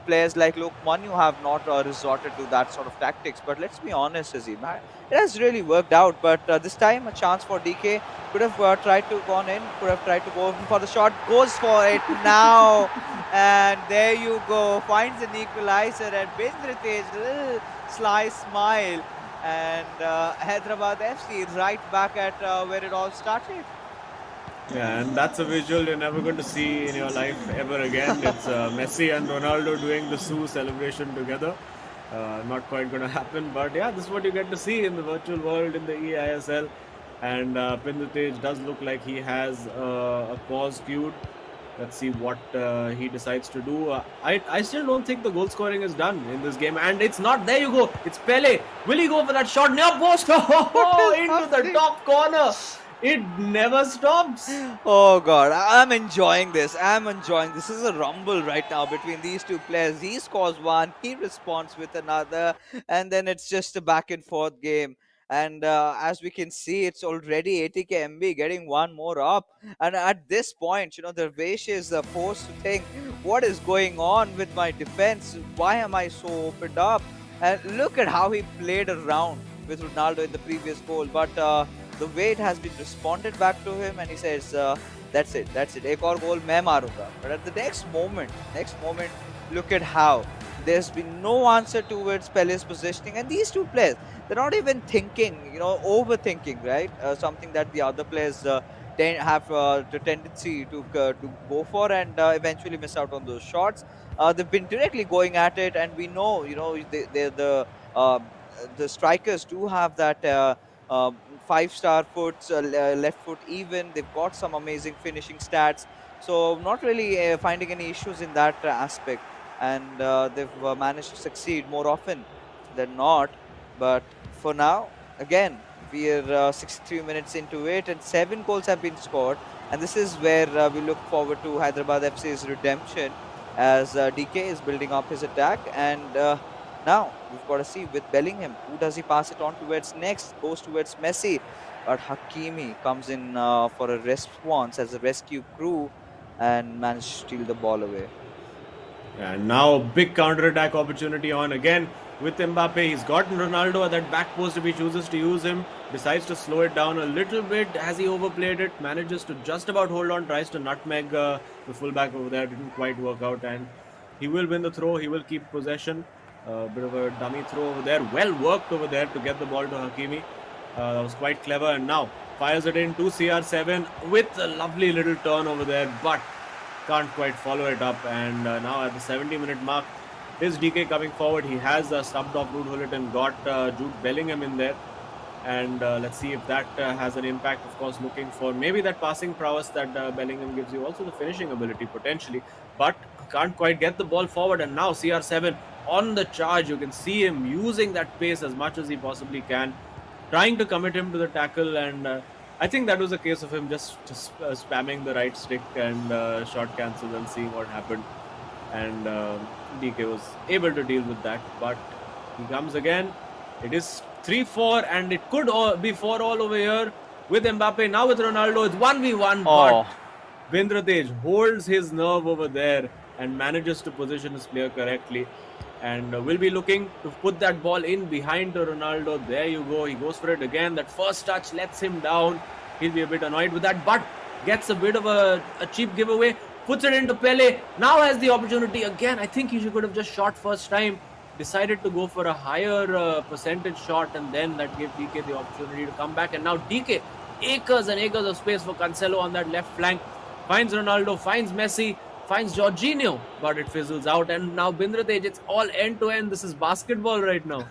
players like Lokman, you have not resorted to that sort of tactics. But let's be honest, Azim, it has really worked out. But this time, a chance for DK. Could have tried to go in, could have tried to go for the shot, goes for it now. And there you go, finds an equalizer, and Binder Tej, little sly smile and Hyderabad FC right back at where it all started. Yeah, and that's a visual you're never going to see in your life ever again. It's Messi and Ronaldo doing the Sue celebration together. Not quite going to happen, but yeah, this is what you get to see in the virtual world in the eISL. And Pindutej does look like he has a pause queued. Let's see what he decides to do. I still don't think the goal scoring is done in this game, and it's not. There you go. It's Pele. Will he go for that shot near post? What is Into the happening? top corner. It never stops. Oh God, I'm enjoying this. I'm enjoying this. This is a rumble right now between these two players. He scores one, he responds with another, and then it's just a back and forth game. And as we can see, it's already ATKMB getting one more up. And at this point, the Vesh is forced to think, what is going on with my defense? Why am I so opened up? And look at how he played around with Ronaldo in the previous goal. But the way it has been responded back to him, and he says, that's it, ek aur goal main marunga. But at the next moment, look at how there's been no answer towards Pele's positioning, and these two players, they're not even thinking, overthinking, right? Something that the other players have the tendency to go for, and eventually miss out on those shots. They've been directly going at it, and we know, they're the strikers do have that uh, 5-star foot, left foot even. They've got some amazing finishing stats. So not really finding any issues in that aspect. And they've managed to succeed more often than not. But for now, again, we're 63 minutes into it and 7 goals have been scored. And this is where we look forward to Hyderabad FC's redemption as DK is building up his attack. And now we've got to see with Bellingham, who does he pass it on towards next? Goes towards Messi, but Hakimi comes in for a response as a rescue crew and manages to steal the ball away. And now big counter-attack opportunity on again with Mbappe. He's gotten Ronaldo at that back post if he chooses to use him. Decides to slow it down a little bit. Has he overplayed it? Manages to just about hold on. Tries to nutmeg the fullback over there. Didn't quite work out. And he will win the throw. He will keep possession. Bit of a dummy throw over there. Well worked over there to get the ball to Hakimi. That was quite clever. And now fires it in to CR7 with a lovely little turn over there. But can't quite follow it up. And now at the 70-minute mark, is DK coming forward. He has subbed off Ruud Gullit and got Jude Bellingham in there. And let's see if that has an impact. Of course, looking for maybe that passing prowess that Bellingham gives you. Also the finishing ability potentially. But can't quite get the ball forward. And now CR7 on the charge. You can see him using that pace as much as he possibly can. Trying to commit him to the tackle. And I think that was a case of him just spamming the right stick and shot cancel and seeing what happened. And DK was able to deal with that. But he comes again. It is 3-4 and it could be 4-all over here with Mbappe. Now with Ronaldo, it's 1v1. Oh. But Bindratej holds his nerve over there and manages to position his player correctly. And will be looking to put that ball in behind to Ronaldo. There you go. He goes for it again. That first touch lets him down. He'll be a bit annoyed with that, but gets a bit of a cheap giveaway. Puts it into Pele. Now has the opportunity again. I think he could have just shot first time. Decided to go for a higher percentage shot, and then that gave DK the opportunity to come back. And now DK, acres and acres of space for Cancelo on that left flank. Finds Ronaldo, finds Messi, finds Jorginho, but it fizzles out. And now Bindratej, it's all end-to-end. This is basketball right now.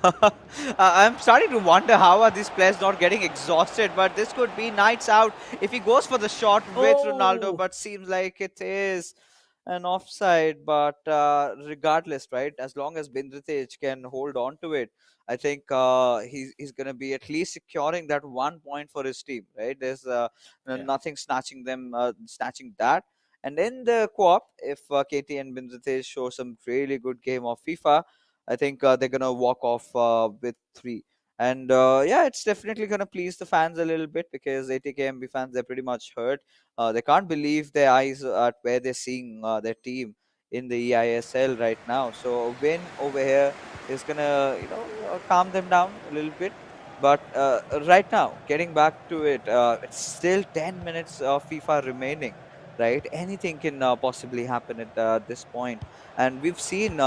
I'm starting to wonder how are these players not getting exhausted, but this could be nights out if he goes for the shot with Ronaldo, but seems like it is an offside. But regardless, right, as long as Bindratej can hold on to it, I think he's going to be at least securing that 1 point for his team, right? There's nothing snatching that. And in the co-op, if KT and Bindratej show some really good game of FIFA, I think they're gonna walk off with 3. And yeah, it's definitely gonna please the fans a little bit because ATKMB fans, they're pretty much hurt. They can't believe their eyes at where they're seeing their team in the eISL right now. So a win over here is gonna calm them down a little bit. But right now, getting back to it, it's still 10 minutes of FIFA remaining, right? Anything can possibly happen at this point. And we've seen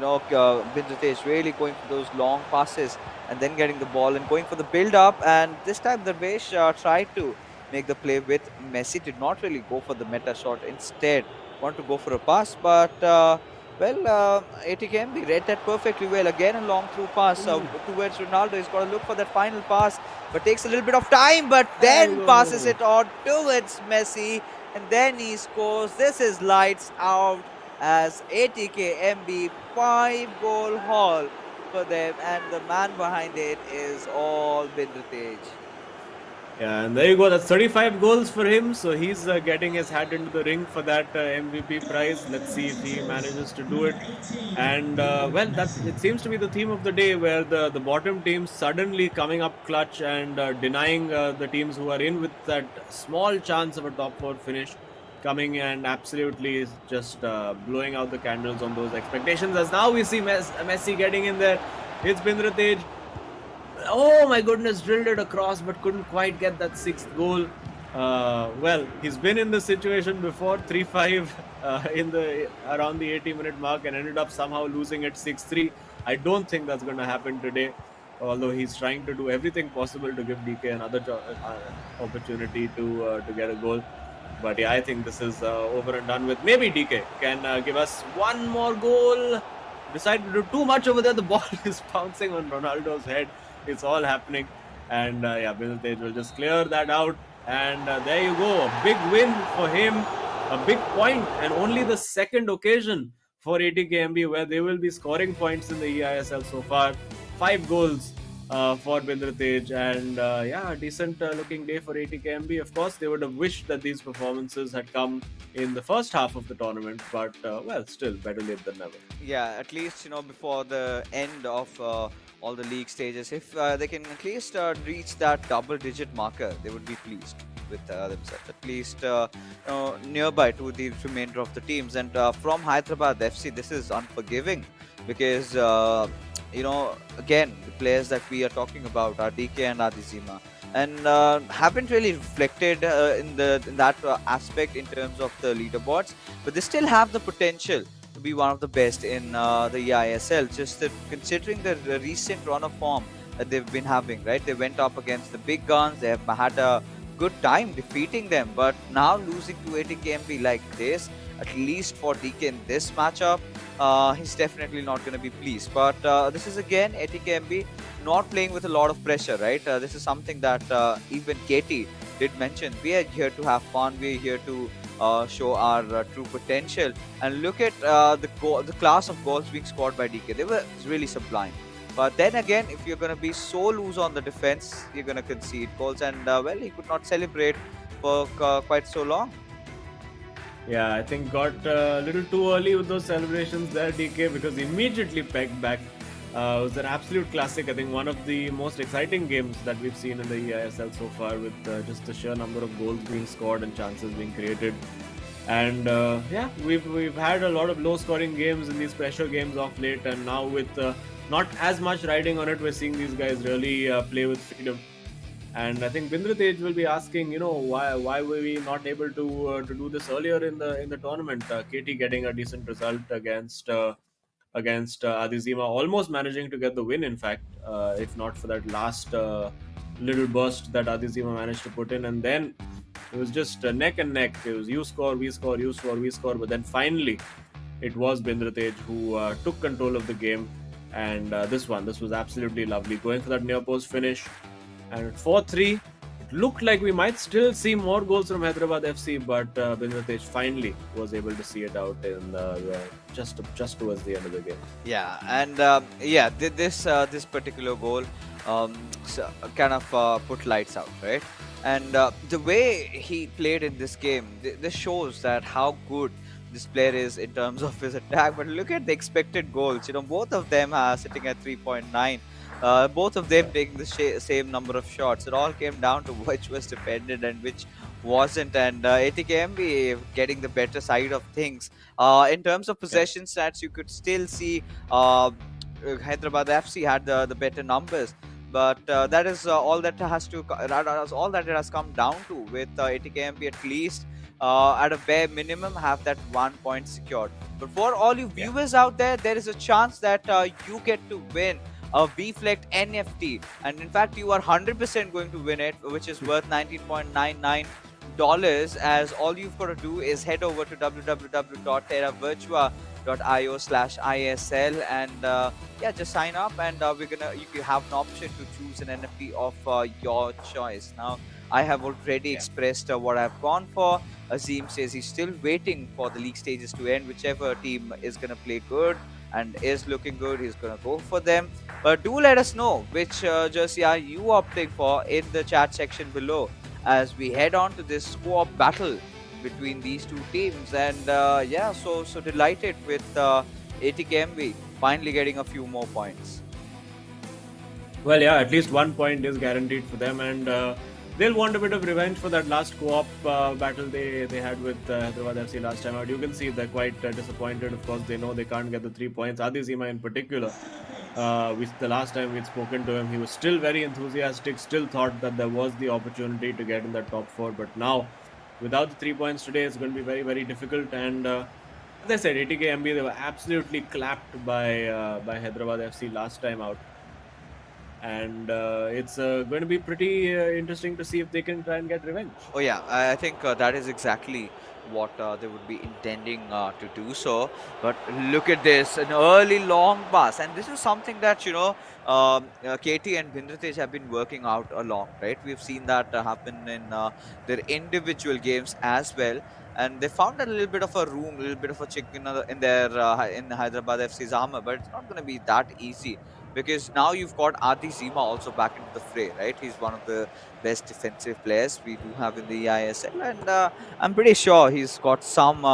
Bindute is really going for those long passes and then getting the ball and going for the build-up. And this time, Darvesh tried to make the play with Messi. Did not really go for the meta shot. Instead, want to go for a pass, but ATKMB read that perfectly well. Again, a long through pass towards Ronaldo. He's got to look for that final pass, but takes a little bit of time. But then passes it on towards Messi, and then he scores. This is lights out as ATKMB 5-goal haul for them, and the man behind it is all Bindratej. Yeah, and there you go. That's 35 goals for him. So he's getting his hat into the ring for that MVP prize. Let's see if he manages to do it. And it seems to be the theme of the day, where the bottom teams suddenly coming up clutch and denying the teams who are in with that small chance of a top four finish, coming and absolutely just blowing out the candles on those expectations. As now we see Messi getting in there. It's Bindratej. Oh my goodness, drilled it across but couldn't quite get that sixth goal. He's been in this situation before, 3-5 around the 80-minute mark, and ended up somehow losing it 6-3. I don't think that's going to happen today, although he's trying to do everything possible to give DK another opportunity to get a goal. But yeah, I think this is over and done with. Maybe DK can give us one more goal. Decided to do too much over there. The ball is bouncing on Ronaldo's head. It's all happening, and Bindratej will just clear that out, and there you go, a big win for him, a big point, and only the second occasion for ATKMB where they will be scoring points in the eISL so far. 5 goals for Bindratej, and a decent looking day for ATKMB. Of course, they would have wished that these performances had come in the first half of the tournament, but still better late than never. Yeah, at least before the end of all the league stages, if they can at least reach that double-digit marker, they would be pleased with themselves, at least nearby to the remainder of the teams. And from Hyderabad FC, this is unforgiving, because again, the players that we are talking about are DK and Adizima, and haven't really reflected in that aspect in terms of the leaderboards, but they still have the potential to be one of the best in the eISL, just considering the recent run of form that they've been having, right? They went up against the big guns, they have had a good time defeating them, but now losing to ATKMB like this, at least for DK in this matchup, he's definitely not going to be pleased. But this is again ATKMB not playing with a lot of pressure, right? This is something that even Katie did mention. We are here to have fun, we are here to show our true potential, and look at the class of goals being scored by DK. They were really sublime. But then again, if you're going to be so loose on the defense, you're going to concede goals, and he could not celebrate for quite so long. Yeah, I think got a little too early with those celebrations there, DK, because he immediately pegged back. It was an absolute classic. I think one of the most exciting games that we've seen in the eISL so far, with just the sheer number of goals being scored and chances being created. And we've had a lot of low-scoring games in these pressure games of late, and now with not as much riding on it, we're seeing these guys really play with freedom. And I think Bindratej will be asking, why were we not able to do this earlier in the tournament? Katie getting a decent result against Adizima, almost managing to get the win. In fact, if not for that last little burst that Adizima managed to put in, and then it was just neck and neck. It was you score, we score, you score, we score. But then finally, it was Bindratej who took control of the game, and this was absolutely lovely, going for that near post finish. And at 4-3, it looked like we might still see more goals from Hyderabad FC, but Bindratej finally was able to see it out in just towards the end of the game. Yeah, and this particular goal kind of put lights out, right? And the way he played in this game, this shows that how good this player is in terms of his attack. But look at the expected goals. Both of them are sitting at 3.9. Both of them taking the same number of shots. It all came down to which was defended and which wasn't, and ATKMB getting the better side of things. In terms of possession stats, you could still see Hyderabad FC had the better numbers, but that is all that it has come down to, with ATKMB at least at a bare minimum have that 1 point secured. But for all you viewers out there is a chance that you get to win a BFlect NFT, and in fact you are 100% going to win it, which is worth $19.99. As all you've got to do is head over to www.terravirtua.io/ISL and yeah, just sign up, and you have an option to choose an NFT of your choice. Now, I have already expressed what I've gone for. Azim says he's still waiting for the league stages to end. Whichever team is going to play good and is looking good, he's going to go for them. But do let us know which jersey are you opting for in the chat section below as we head on to this co-op battle between these two teams. And yeah, so delighted with ATKMB finally getting a few more points. Well, yeah, at least 1 point is guaranteed for them, and they'll want a bit of revenge for that last co-op battle they had with Hyderabad FC last time out. You can see they're quite disappointed. Of course, they know they can't get the 3 points. Adi Zima in particular, the last time we'd spoken to him, he was still very enthusiastic, still thought that there was the opportunity to get in the top 4. But now, without the 3 points today, it's going to be very, very difficult. And as I said, ATKMB, they were absolutely clapped by Hyderabad FC last time out. And it's going to be pretty interesting to see if they can try and get revenge. Oh yeah, I think that is exactly what they would be intending to do so. But look at this, an early long pass, and this is something that KT and Bindratej have been working out along, right? We've seen that happen in their individual games as well, and they found a little bit of a room, a little bit of a chick in their in Hyderabad FC's armor, but it's not going to be that easy. Because now you've got Adi Zima also back into the fray, right? He's one of the best defensive players we do have in the eISL, and I'm pretty sure he's got some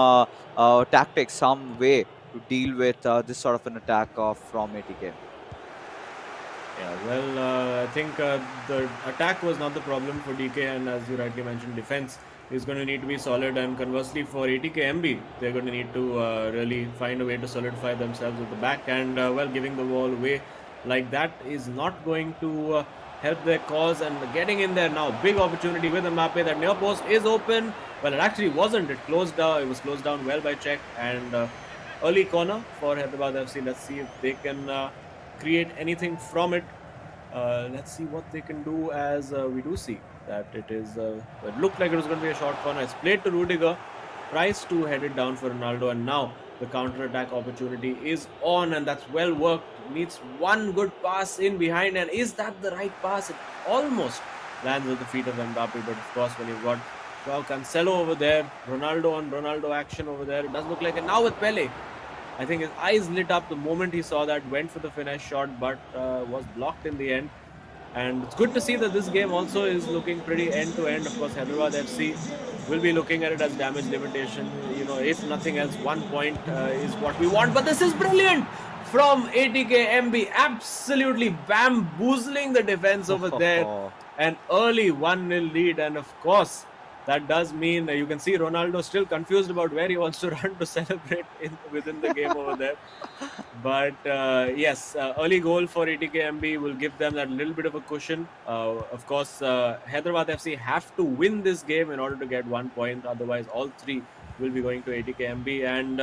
tactics, some way to deal with this sort of an attack from ATK. Yeah, well, I think the attack was not the problem for DK, and as you rightly mentioned, defense is going to need to be solid. And conversely, for ATKMB, they're going to need to really find a way to solidify themselves at the back. And well, giving the ball away like that is not going to help their cause. And getting in there now, big opportunity with Mbappe. That near post is open. Well, it actually wasn't. It closed down. It was closed down well by Czech. And early corner for Hyderabad FC. Let's see if they can create anything from it. Let's see what they can do, as we do see that it is. It looked like it was going to be a short corner. It's played to Rudiger. Tries to head it down for Ronaldo, and now the counter-attack opportunity is on, and that's well worked. Needs one good pass in behind, and is that the right pass? It almost lands at the feet of Mbappe, but of course when you've got Cancelo over there, Ronaldo on Ronaldo action over there, it does look like it. Now with Pele, I think his eyes lit up the moment he saw that, went for the finesse shot, but was blocked in the end. And it's good to see that this game also is looking pretty end-to-end. Of course, Hyderabad FC will be looking at it as damage limitation. You know, if nothing else, 1 point is what we want. But this is brilliant from ATKMB, absolutely bamboozling the defense over there. An early 1-0 lead, and of course, that does mean you can see Ronaldo still confused about where he wants to run to celebrate within the game over there. But yes, early goal for ATKMB will give them that little bit of a cushion. Of course, Hyderabad FC have to win this game in order to get 1 point. Otherwise, all 3 will be going to ATKMB. And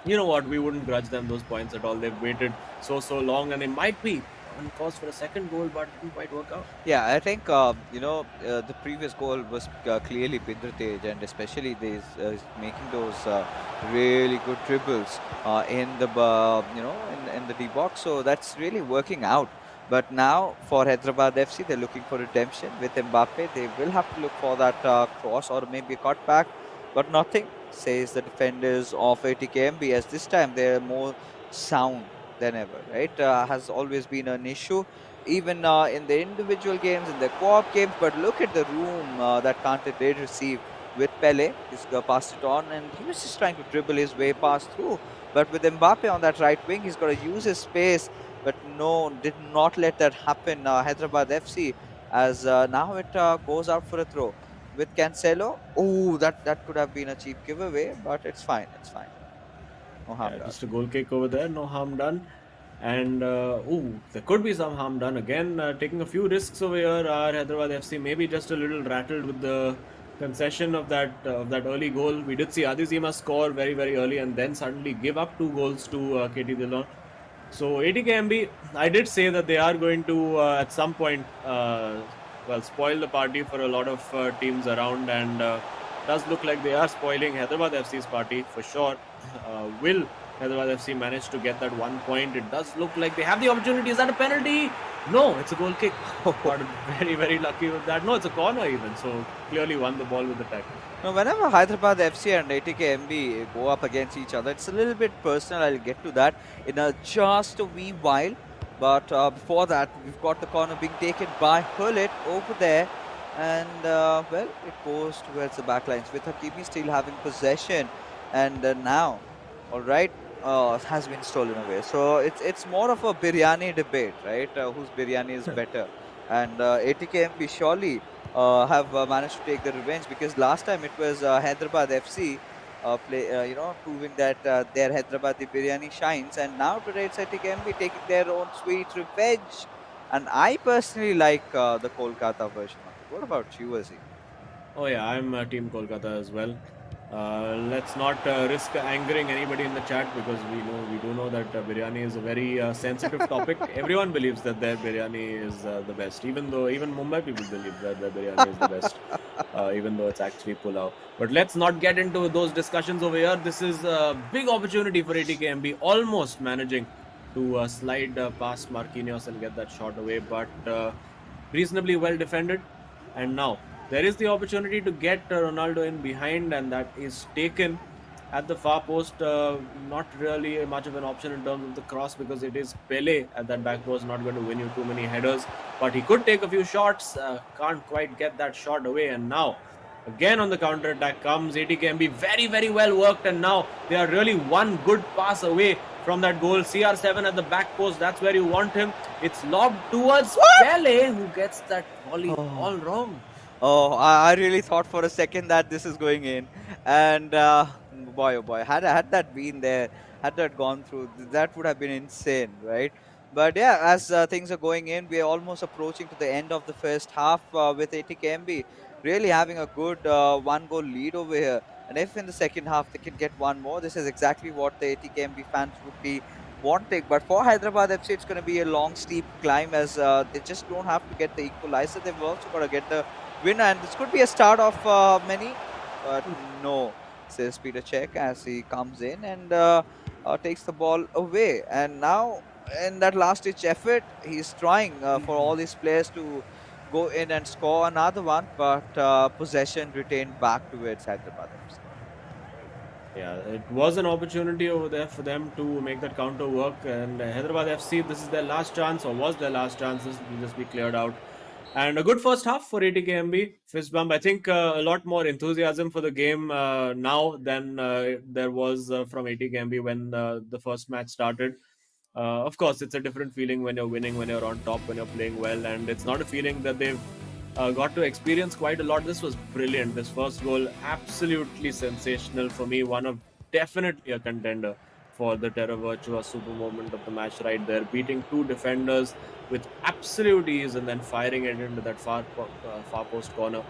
you know what? We wouldn't grudge them those points at all. They've waited so long, and they might be on course for a second goal, but it didn't quite work out. Yeah, I think the previous goal was clearly Bindratej, and especially these making those really good dribbles in the in the D box. So that's really working out. But now for Hyderabad FC, they're looking for redemption with Mbappe. They will have to look for that cross or maybe a cutback, but nothing, says the defenders of ATKMB, as this time they're more sound than ever, right? Has always been an issue, even in the individual games, in the co-op games. But look at the room that Kante did receive with Pele. He's passed it on, and he was just trying to dribble his way past through. But with Mbappe on that right wing, he's got to use his space. But no, did not let that happen. Hyderabad FC, as now it goes out for a throw with Cancelo. Oh, that could have been a cheap giveaway, but it's fine. It's fine. No harm done. Just a goal kick over there, no harm done. And there could be some harm done again. Taking a few risks over here are Hyderabad FC, maybe just a little rattled with the concession of that early goal. We did see Adizima score very very early and then suddenly give up 2 goals to KT Dillon. So ATKMB, I did say that they are going to at some point spoil the party for a lot of teams around, and does look like they are spoiling Hyderabad FC's party for sure. Will Hyderabad FC manage to get that 1 point? It does look like they have the opportunity. Is that a penalty? No, it's a goal kick. Got very very lucky with that. No, it's a corner even. So clearly won the ball with the tackle. Now, whenever Hyderabad FC and ATKMB go up against each other, it's a little bit personal. I'll get to that in just a wee while. But before that, we've got the corner being taken by Hurlit over there. And, well, it goes towards the backlines with Hakimi still having possession. And now, all right, has been stolen away. So it's more of a biryani debate, right? Whose biryani is better? And ATKMB surely have managed to take the revenge, because last time it was Hyderabad FC proving that their Hyderabadi biryani shines, and now today it's ATKMB taking their own sweet revenge. And I personally like the Kolkata version of it. What about you, Azim? Oh yeah, I'm Team Kolkata as well. Let's not risk angering anybody in the chat, because we do know that biryani is a very sensitive topic. Everyone believes that their biryani is the best, even Mumbai people believe that their biryani is the best, even though it's actually pulao. But let's not get into those discussions over here. This is a big opportunity for ATKMB, almost managing to slide past Marquinhos and get that shot away, but reasonably well defended. And now there is the opportunity to get Ronaldo in behind, and that is taken at the far post. Not really much of an option in terms of the cross, because it is Pele at that back post, not going to win you too many headers. But he could take a few shots, can't quite get that shot away. And now, again on the counter attack comes ATKMB, very, very well worked. And now they are really one good pass away from that goal. CR7 at the back post, that's where you want him. It's lobbed towards Pele, who gets that volley all wrong. Oh, I really thought for a second that this is going in, and boy, oh boy, had that been there, had that gone through, that would have been insane, right? But yeah, as things are going in, we are almost approaching to the end of the first half with ATKMB really having a good one-goal lead over here. And if in the second half they can get one more, this is exactly what the ATKMB fans would be wanting. But for Hyderabad FC, it's going to be a long, steep climb, as they just don't have to get the equalizer. They've also got to get the winner, and this could be a start of many, but no, says Peter Cech as he comes in and takes the ball away. And now in that last ditch effort, he's trying for all these players to go in and score another one, but possession retained back towards Hyderabad FC. Yeah, it was an opportunity over there for them to make that counter work, and Hyderabad FC, this is their last chance, or was their last chance. This will just be cleared out. And a good first half for ATKMB. Fist bump. I think a lot more enthusiasm for the game now than there was from ATKMB when the first match started. Of course, it's a different feeling when you're winning, when you're on top, when you're playing well, and it's not a feeling that they've got to experience quite a lot. This was brilliant. This first goal, absolutely sensational for me. One of definitely a contender for the Terra Virtua super moment of the match right there. Beating two defenders with absolute ease and then firing it into that far post corner.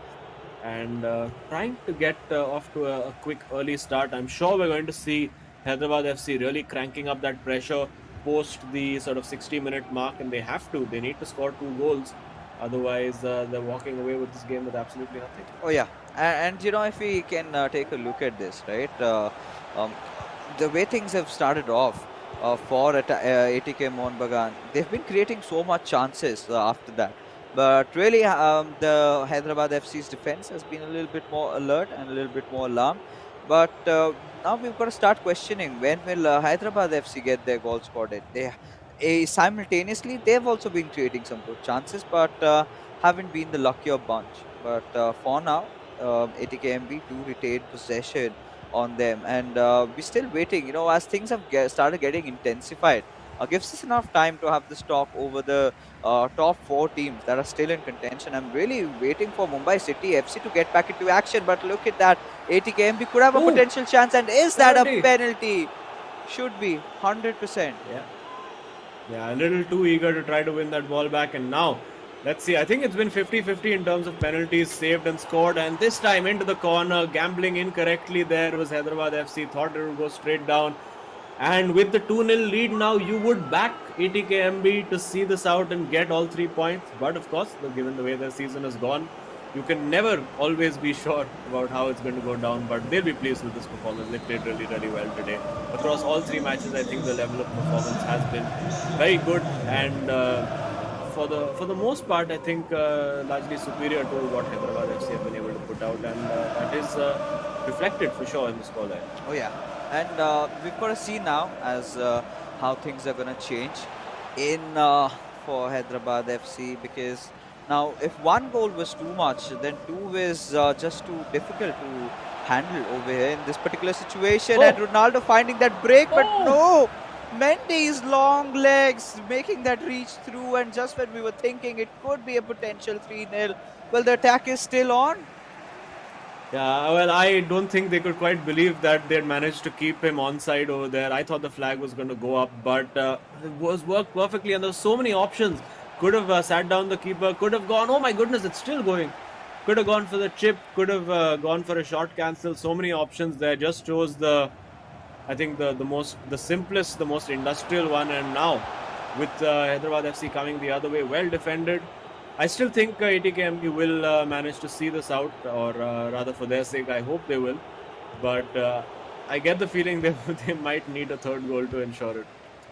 And trying to get off to a quick early start. I'm sure we're going to see Hyderabad FC really cranking up that pressure post the sort of 60-minute mark, and they have to. They need to score 2 goals. Otherwise, they're walking away with this game with absolutely nothing. Oh yeah, and if we can take a look at this, right? The way things have started off for ATK Mohun Bagan, they've been creating so much chances after that. But really, the Hyderabad FC's defense has been a little bit more alert and a little bit more alarmed. But now we've got to start questioning, when will Hyderabad FC get their goal scored? Simultaneously, they've also been creating some good chances, but haven't been the luckier bunch. But for now, ATKMB do retain possession on them, and we're still waiting. As things have started getting intensified, gives us enough time to have this talk over the top 4 teams that are still in contention. I'm really waiting for Mumbai City FC to get back into action, but look at that. ATKMB could have a potential chance, and is that a penalty? Should be 100%. Yeah, a little too eager to try to win that ball back, and now Let's see. I think it's been 50-50 in terms of penalties saved and scored. And this time into the corner, gambling incorrectly there was Hyderabad FC. Thought it would go straight down. And with the 2-0 lead now, you would back ATKMB to see this out and get all 3 points. But of course, given the way the season has gone, you can never always be sure about how it's going to go down. But they'll be pleased with this performance. They played really, really well today. Across all 3 matches, I think the level of performance has been very good. And for the most part, I think largely superior to what Hyderabad FC have been able to put out. And that is reflected for sure in the scoreline. Oh yeah, and we've got to see now as how things are going to change in for Hyderabad FC, because now if one goal was too much, then two is just too difficult to handle over here in this particular situation. Oh. And Ronaldo finding that break, but Oh. no, Mendy's long legs making that reach through, and just when we were thinking it could be a potential 3-0, well, the attack is still on. Yeah, well, I don't think they could quite believe that they'd managed to keep him onside over there. I thought the flag was going to go up, but it was worked perfectly, and there were so many options. Could have sat down the keeper, could have gone, oh my goodness, it's still going. Could have gone for the chip, could have gone for a shot cancel. So many options there. Just shows I think the simplest, the most industrial one. And now with Hyderabad FC coming the other way, well defended. I still think ATKMB will manage to see this out, or rather for their sake, I hope they will. But I get the feeling they might need a third goal to ensure it.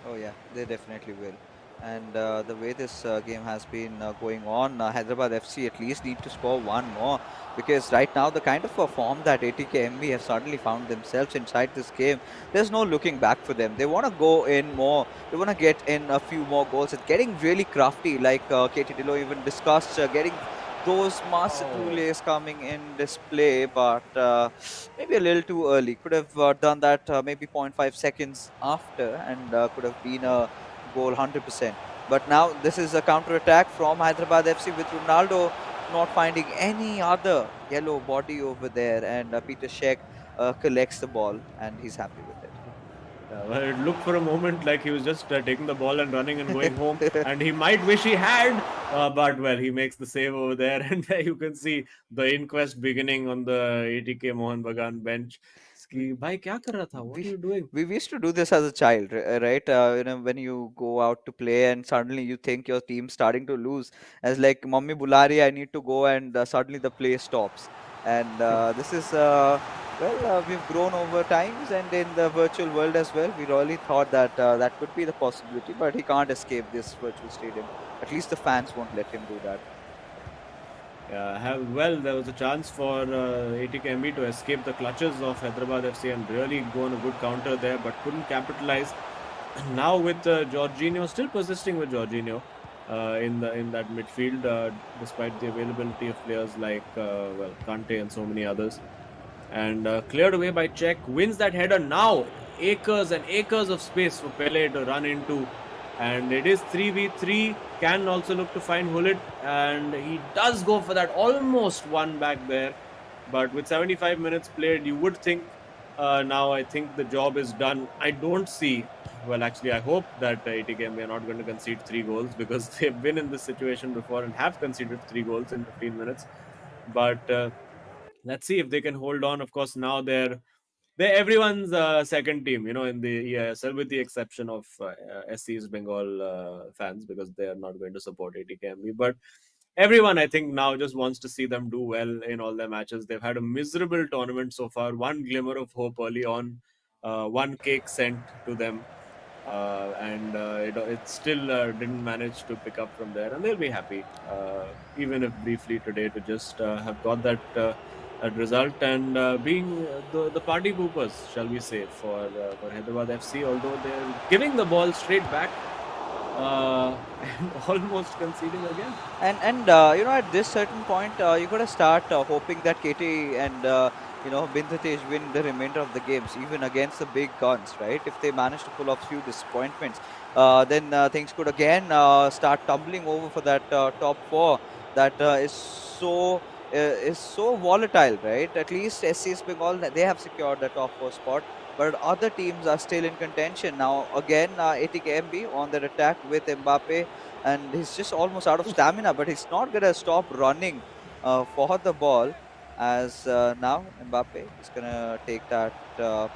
Oh yeah, they definitely will. And the way this game has been going on, Hyderabad FC at least need to score one more, because right now the kind of form that ATKMB have suddenly found themselves inside this game, there's no looking back for them. They want to go in more. They want to get in a few more goals. It's getting really crafty, like Katie Dillo even discussed, getting those Master coming in display, but maybe a little too early. Could have done that maybe 0.5 seconds after, and could have been a goal 100%. But now this is a counter attack from Hyderabad FC with Ronaldo not finding any other yellow body over there, and Peter Sheck collects the ball and he's happy with it. Well, it looked for a moment like he was just taking the ball and running and going home, and he might wish he had, but well, he makes the save over there, and there you can see the inquest beginning on the ATK Mohun Bagan bench. Bhai, kya kar raha tha? What are you doing? We used to do this as a child, right? When you go out to play and suddenly you think your team's starting to lose, as like, "Mummy bula rahi, I need to go," and suddenly the play stops. And this is we've grown over times, and in the virtual world as well. We really thought that that could be the possibility, but he can't escape this virtual stadium. At least the fans won't let him do that. Well, there was a chance for ATKMB to escape the clutches of Hyderabad FC and really go on a good counter there, but couldn't capitalize. Now with Jorginho, still persisting with Jorginho in that midfield, despite the availability of players like Kante and so many others. And cleared away by Czech, wins that header. Now acres and acres of space for Pele to run into. And it is 3v3. Can also look to find Hullet, and he does go for that almost one back there. But with 75 minutes played, you would think now I think the job is done. I don't see, well, actually, I hope that ATKMB are not going to concede 3 goals, because they've been in this situation before and have conceded 3 goals in 15 minutes. But let's see if they can hold on. Of course, now they're everyone's second team, in the eISL, with the exception of SC East Bengal fans, because they are not going to support ATKMB. But everyone, I think, now just wants to see them do well in all their matches. They've had a miserable tournament so far. One glimmer of hope early on, one cake sent to them, and it still didn't manage to pick up from there. And they'll be happy, even if briefly today, to just have got that result and being the party poopers, shall we say, for Hyderabad FC. Although they're giving the ball straight back, and almost conceding again. And at this certain point, you got to start hoping that KT and Bindratej win the remainder of the games, even against the big guns, right? If they manage to pull off few disappointments, then things could again start tumbling over for that top 4 that is so volatile, right? At least SC Bengal, they have secured the top 4 spot, but other teams are still in contention. Now, again, ATKMB on that attack with Mbappe, and he's just almost out of stamina, but he's not going to stop running for the ball. As now Mbappe is going to take that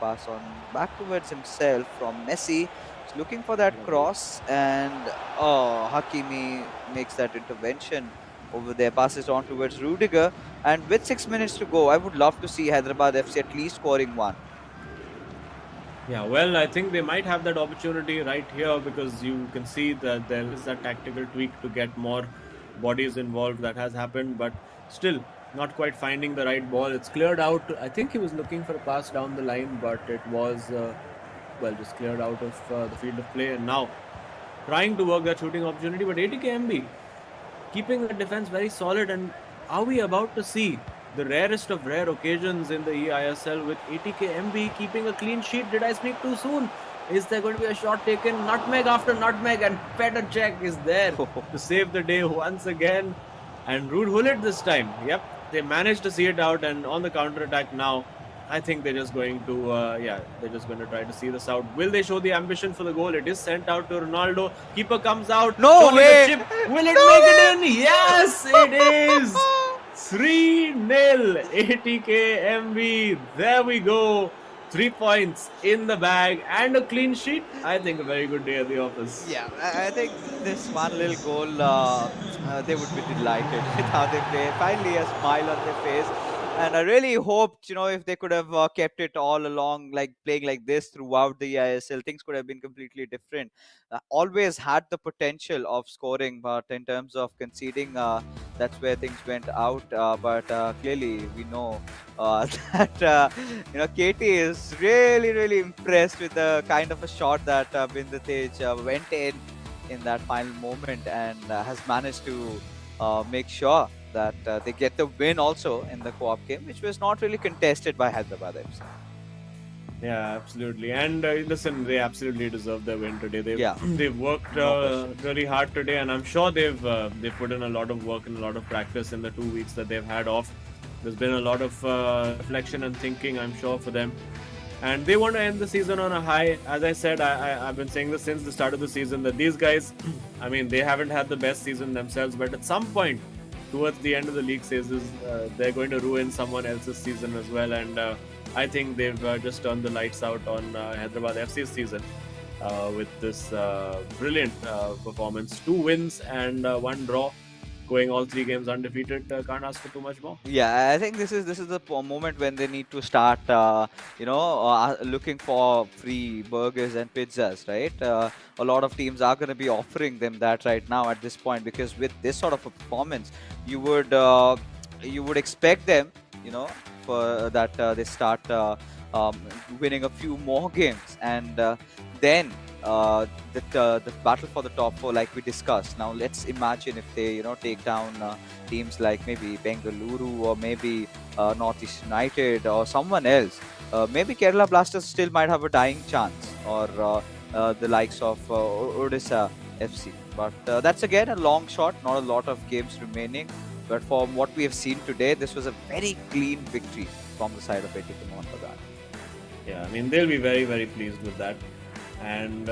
pass on back towards himself from Messi. He's looking for that Lovely. cross, and oh, Hakimi makes that intervention over there, passes on towards Rudiger. And with 6 minutes to go, I would love to see Hyderabad FC at least scoring one. Yeah, well, I think they might have that opportunity right here because you can see that there is that tactical tweak to get more bodies involved that has happened, but still not quite finding the right ball. It's cleared out. I think he was looking for a pass down the line, but it was, just cleared out of the field of play. And now trying to work that shooting opportunity, but ATKMB keeping the defense very solid. And are we about to see the rarest of rare occasions in the eISL with ATKMB keeping a clean sheet? Did I speak too soon? Is there going to be a shot taken? Nutmeg after nutmeg, and Petr Cech is there to save the day once again. And Rude Hullet this time. Yep, they managed to see it out, and on the counter attack now, I think they're just going to, they're just going to try to see this out. Will they show the ambition for the goal? It is sent out to Ronaldo. Keeper comes out. No Surely way! the chip. Will it make it in? Yes, it is. 3-0 ATKMB. There we go. 3 points in the bag and a clean sheet. I think a very good day at the office. Yeah, I think this one little goal, they would be delighted with how they play. Finally, a smile on their face. And I really hoped, if they could have kept it all along, like playing like this throughout the ISL, things could have been completely different. Always had the potential of scoring, but in terms of conceding, that's where things went out. But clearly, we know that Katie is really, really impressed with the kind of a shot that Bindratej went in that final moment, and has managed to make sure that they get the win also in the co-op game, which was not really contested by Hyderabad FC. Yeah, absolutely. And listen, they absolutely deserve their win today. Yeah. They've worked really hard today, and I'm sure they've put in a lot of work and a lot of practice in the 2 weeks that they've had off. There's been a lot of reflection and thinking, I'm sure, for them. And they want to end the season on a high. As I said, I've been saying this since the start of the season, that these guys, I mean, they haven't had the best season themselves, but at some point, towards the end of the league phases, they're going to ruin someone else's season as well. And I think they've just turned the lights out on Hyderabad FC's season with this brilliant performance. 2 wins and 1 draw, going all 3 games undefeated. Can't ask for too much more. Yeah, I think this is the moment when they need to start, looking for free burgers and pizzas, right? A lot of teams are going to be offering them that right now at this point, because with this sort of a performance, you would expect them, for that they start winning a few more games, and then the battle for the top 4, like we discussed. Now let's imagine if they take down teams like maybe Bengaluru, or maybe Northeast United, or someone else. Maybe Kerala Blasters still might have a dying chance, or the likes of Odisha FC. But that's again a long shot. Not a lot of games remaining. But from what we have seen today, this was a very clean victory from the side of ATK Mohun Bagan. Yeah, I mean, they'll be very, very pleased with that. And,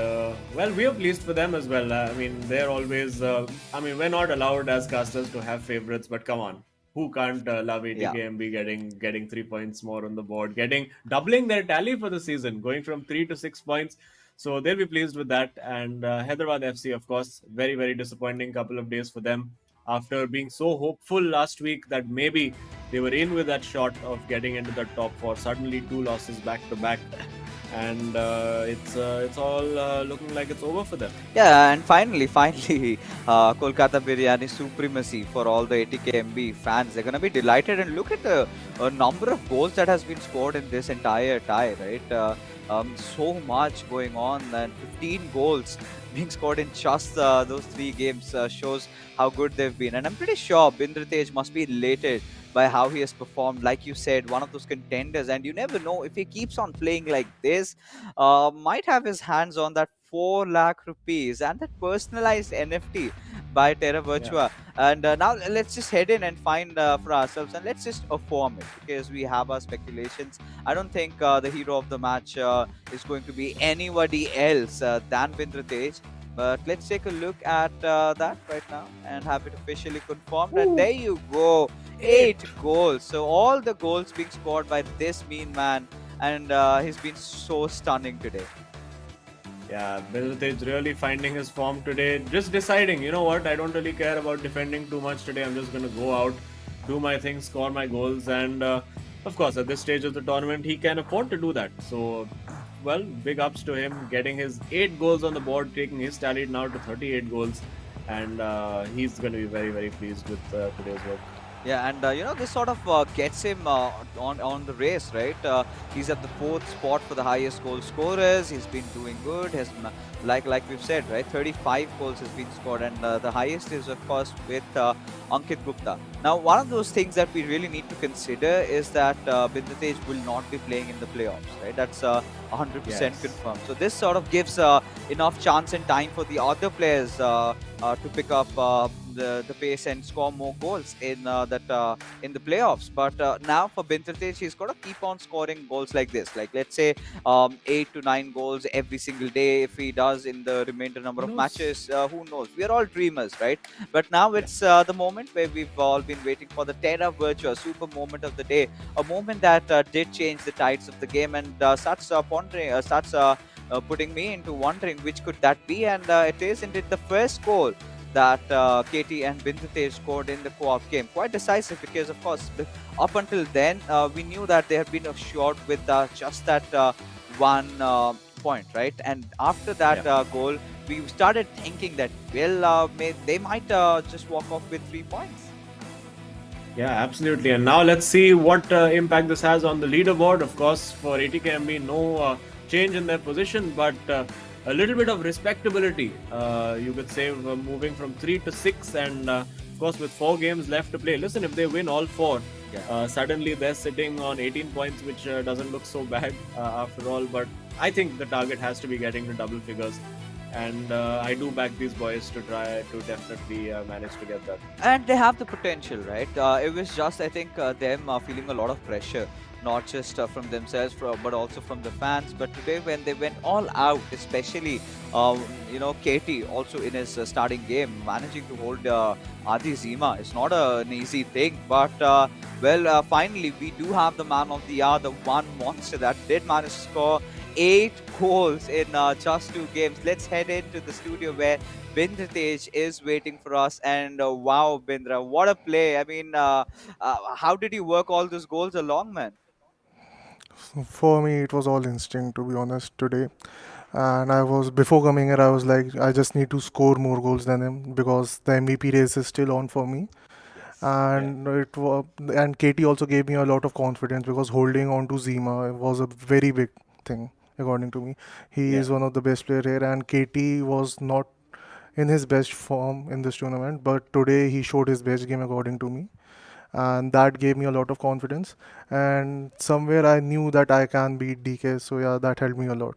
we are pleased for them as well. I mean, they're always, we're not allowed as casters to have favorites, but come on. Who can't love ATKMB getting 3 points more on the board, doubling their tally for the season, going from 3 to 6 points. So they'll be pleased with that. And Hyderabad FC, of course, very, very disappointing couple of days for them. After being so hopeful last week that maybe they were in with that shot of getting into the top 4, suddenly 2 losses back to back. And it's all looking like it's over for them. Yeah, and finally, Kolkata Biryani supremacy for all the ATKMB fans. They're going to be delighted. And look at the number of goals that has been scored in this entire tie, right? So much going on, and 15 goals being scored in just those 3 games shows how good they've been. And I'm pretty sure Bindratej must be elated by how he has performed. Like you said, one of those contenders, and you never know, if he keeps on playing like this, might have his hands on that 4 lakh rupees and that personalized NFT. by Terra Yeah. Virtua. And now let's just head in and find for ourselves, and let's just affirm it because we have our speculations. I don't think the hero of the match is going to be anybody else than Vindratej. But let's take a look at that right now and have it officially confirmed. And Woo. there you go, 8 goals. So all the goals being scored by this mean man, and he's been so stunning today. Yeah, Bharat really finding his form today. Just deciding, you know what, I don't really care about defending too much today. I'm just going to go out, do my thing, score my goals. And of course, at this stage of the tournament, he can afford to do that. So, well, big ups to him, getting his 8 goals on the board, taking his tally now to 38 goals. And he's going to be very, very pleased with today's work. Yeah, and this sort of gets him on the race, right? He's at the fourth spot for the highest goal scorers. He's been doing good. Like we've said, right? 35 goals has been scored, and the highest is of course with Ankit Gupta. Now, one of those things that we really need to consider is that Bindratej will not be playing in the playoffs, right? That's 100% Yes. confirmed. So this sort of gives enough chance and time for the other players to pick up the pace and score more goals in in the playoffs. But now for Bindratej, he's got to keep on scoring goals like this. Like let's say 8 to 9 goals every single day. If he does in the remainder number Who of knows? matches, who knows? We are all dreamers, right? But now Yeah. it's the moment where we've all been waiting for, the Terra Virtua super moment of the day, a moment that did change the tides of the game, and starts pondering, putting me into wondering which could that be, and it is indeed the first goal that KT and Bindratej scored in the co-op game. Quite decisive because, of course, up until then, we knew that they had been assured with just that one point, right? And after that Yeah. goal, we started thinking that, well, they might just walk off with 3 points. Yeah, absolutely. And now let's see what impact this has on the leaderboard. Of course, for ATKMB, no change in their position, but a little bit of respectability. You could say moving from 3 to 6, and of course, with 4 games left to play. Listen, if they win all 4, Yeah. suddenly they're sitting on 18 points, which doesn't look so bad after all. But I think the target has to be getting to double figures. And I do back these boys to try to definitely manage to get that. And they have the potential, right? It was just, I think, them feeling a lot of pressure, not just from themselves, but also from the fans. But today, when they went all out, especially, KT also in his starting game, managing to hold Adi Zima is not an easy thing. But, finally, we do have the man of the hour, the one monster that did manage to score 8 goals in just 2 games. Let's head into the studio where Bindratej is waiting for us. And wow, Bindra, what a play! I mean, how did you work all those goals along, man? For me, it was all instinct, to be honest, today. And I was, before coming here, I was like, I just need to score more goals than him because the MVP race is still on for me. Yes. Yeah. And it was, and Katie also gave me a lot of confidence because holding on to Zima was a very big thing, according to me. He Yeah. is one of the best player here, and Katie was not in his best form in this tournament, but today he showed his best game, according to me, and that gave me a lot of confidence. And somewhere I knew that I can beat DK, so yeah, that helped me a lot.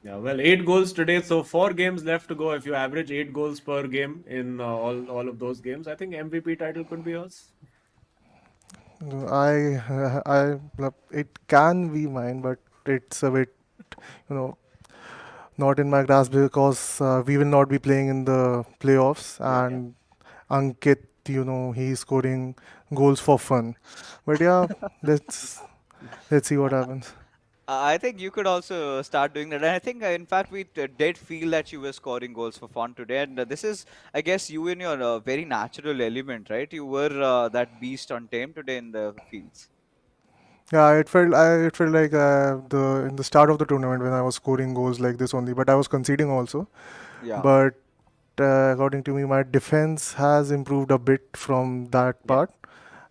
Yeah, well, 8 goals today, so 4 games left to go. If you average 8 goals per game in all of those games, I think MVP title could be yours. It can be mine, but it's a bit, you know, not in my grasp because we will not be playing in the playoffs, Yeah. Yeah. and Ankit, he's scoring goals for fun. But yeah, let's let's see what happens. I think you could also start doing that. And I think, in fact, we did feel that you were scoring goals for fun today. And this is, I guess, you in your very natural element, right? You were that beast untamed today in the fields. Yeah, it felt like the in the start of the tournament when I was scoring goals like this only, but I was conceding also. Yeah. But according to me, my defense has improved a bit from that Yeah. part,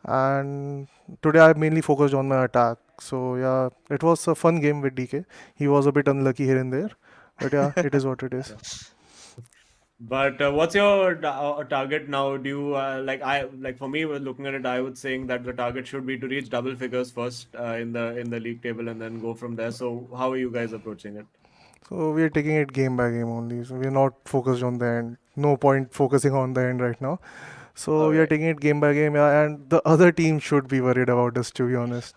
and today I mainly focused on my attack. So yeah, it was a fun game with DK. He was a bit unlucky here and there, but yeah, it is what it is. Yeah. But what's your target now? Do you like for me, when looking at it, I would saying that the target should be to reach double figures first in the league table and then go from there. So how are you guys approaching it? So we are taking it game by game only. So we are not focused on the end. no point focusing on the end right now. So we are Alright. taking it game by game, yeah, and the other team should be worried about us, to be honest.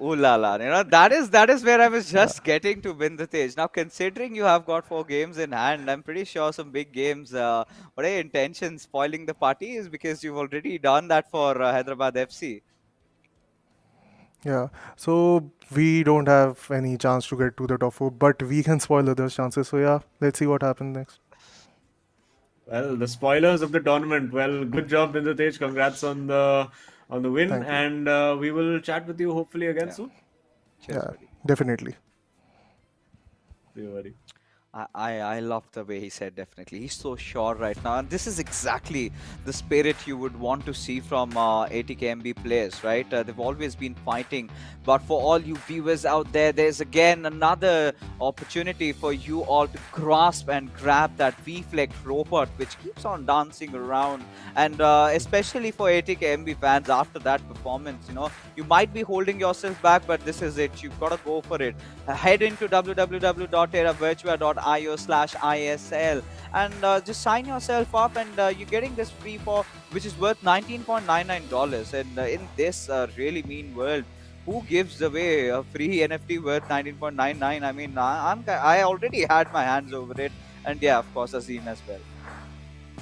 Ooh la la. That is where I was Yeah. just getting to win the stage. Now, considering you have got 4 games in hand, I'm pretty sure some big games. What are your intentions? Spoiling the party is because you've already done that for Hyderabad FC. Yeah, so we don't have any chance to get to the top four, but we can spoil others' chances. So yeah, let's see what happens next. Well, the spoilers of the tournament. Well, good job, Bindratej. Congrats on the win, Thank you. and we will chat with you hopefully again Yeah. soon. Cheers, Yeah, buddy. definitely. See you, buddy. I love the way he said definitely. He's so sure right now. And this is exactly the spirit you would want to see from ATKMB players, right? They've always been fighting. But for all you viewers out there, there's again another opportunity for you all to grasp and grab that V-Flex robot, which keeps on dancing around. And especially for ATKMB fans, after that performance, you might be holding yourself back, but this is it. You've got to go for it. Head into www.teravirtua.io/ISL and just sign yourself up, and you're getting this free for which is worth $19.99. And in this really mean world, who gives away a free NFT worth 19.99? I mean, I already had my hands over it, and yeah, of course, Azim as well.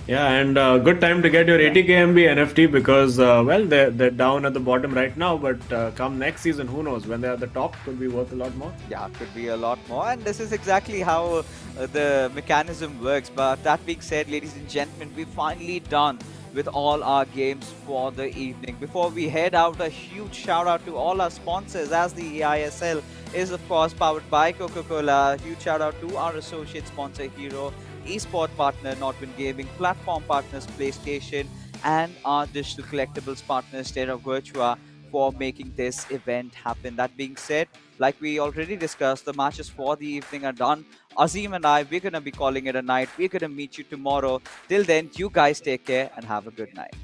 Yeah, and good time to get your Yeah. ATKMB NFT because well, they're down at the bottom right now, but come next season, who knows? When they're at the top, could be worth a lot more. Yeah, could be a lot more. And this is exactly how the mechanism works. But that being said, ladies and gentlemen, we're finally done with all our games for the evening. Before we head out, a huge shout out to all our sponsors, as the eISL is, of course, powered by Coca-Cola. Huge shout out to our associate sponsor, Hero, esport partner, Nodwin Gaming, platform partners, PlayStation, and our digital collectibles partners, Terra Virtua, for making this event happen. That being said, like we already discussed, the matches for the evening are done. Azim and I, we're going to be calling it a night. We're going to meet you tomorrow. Till then, you guys take care and have a good night.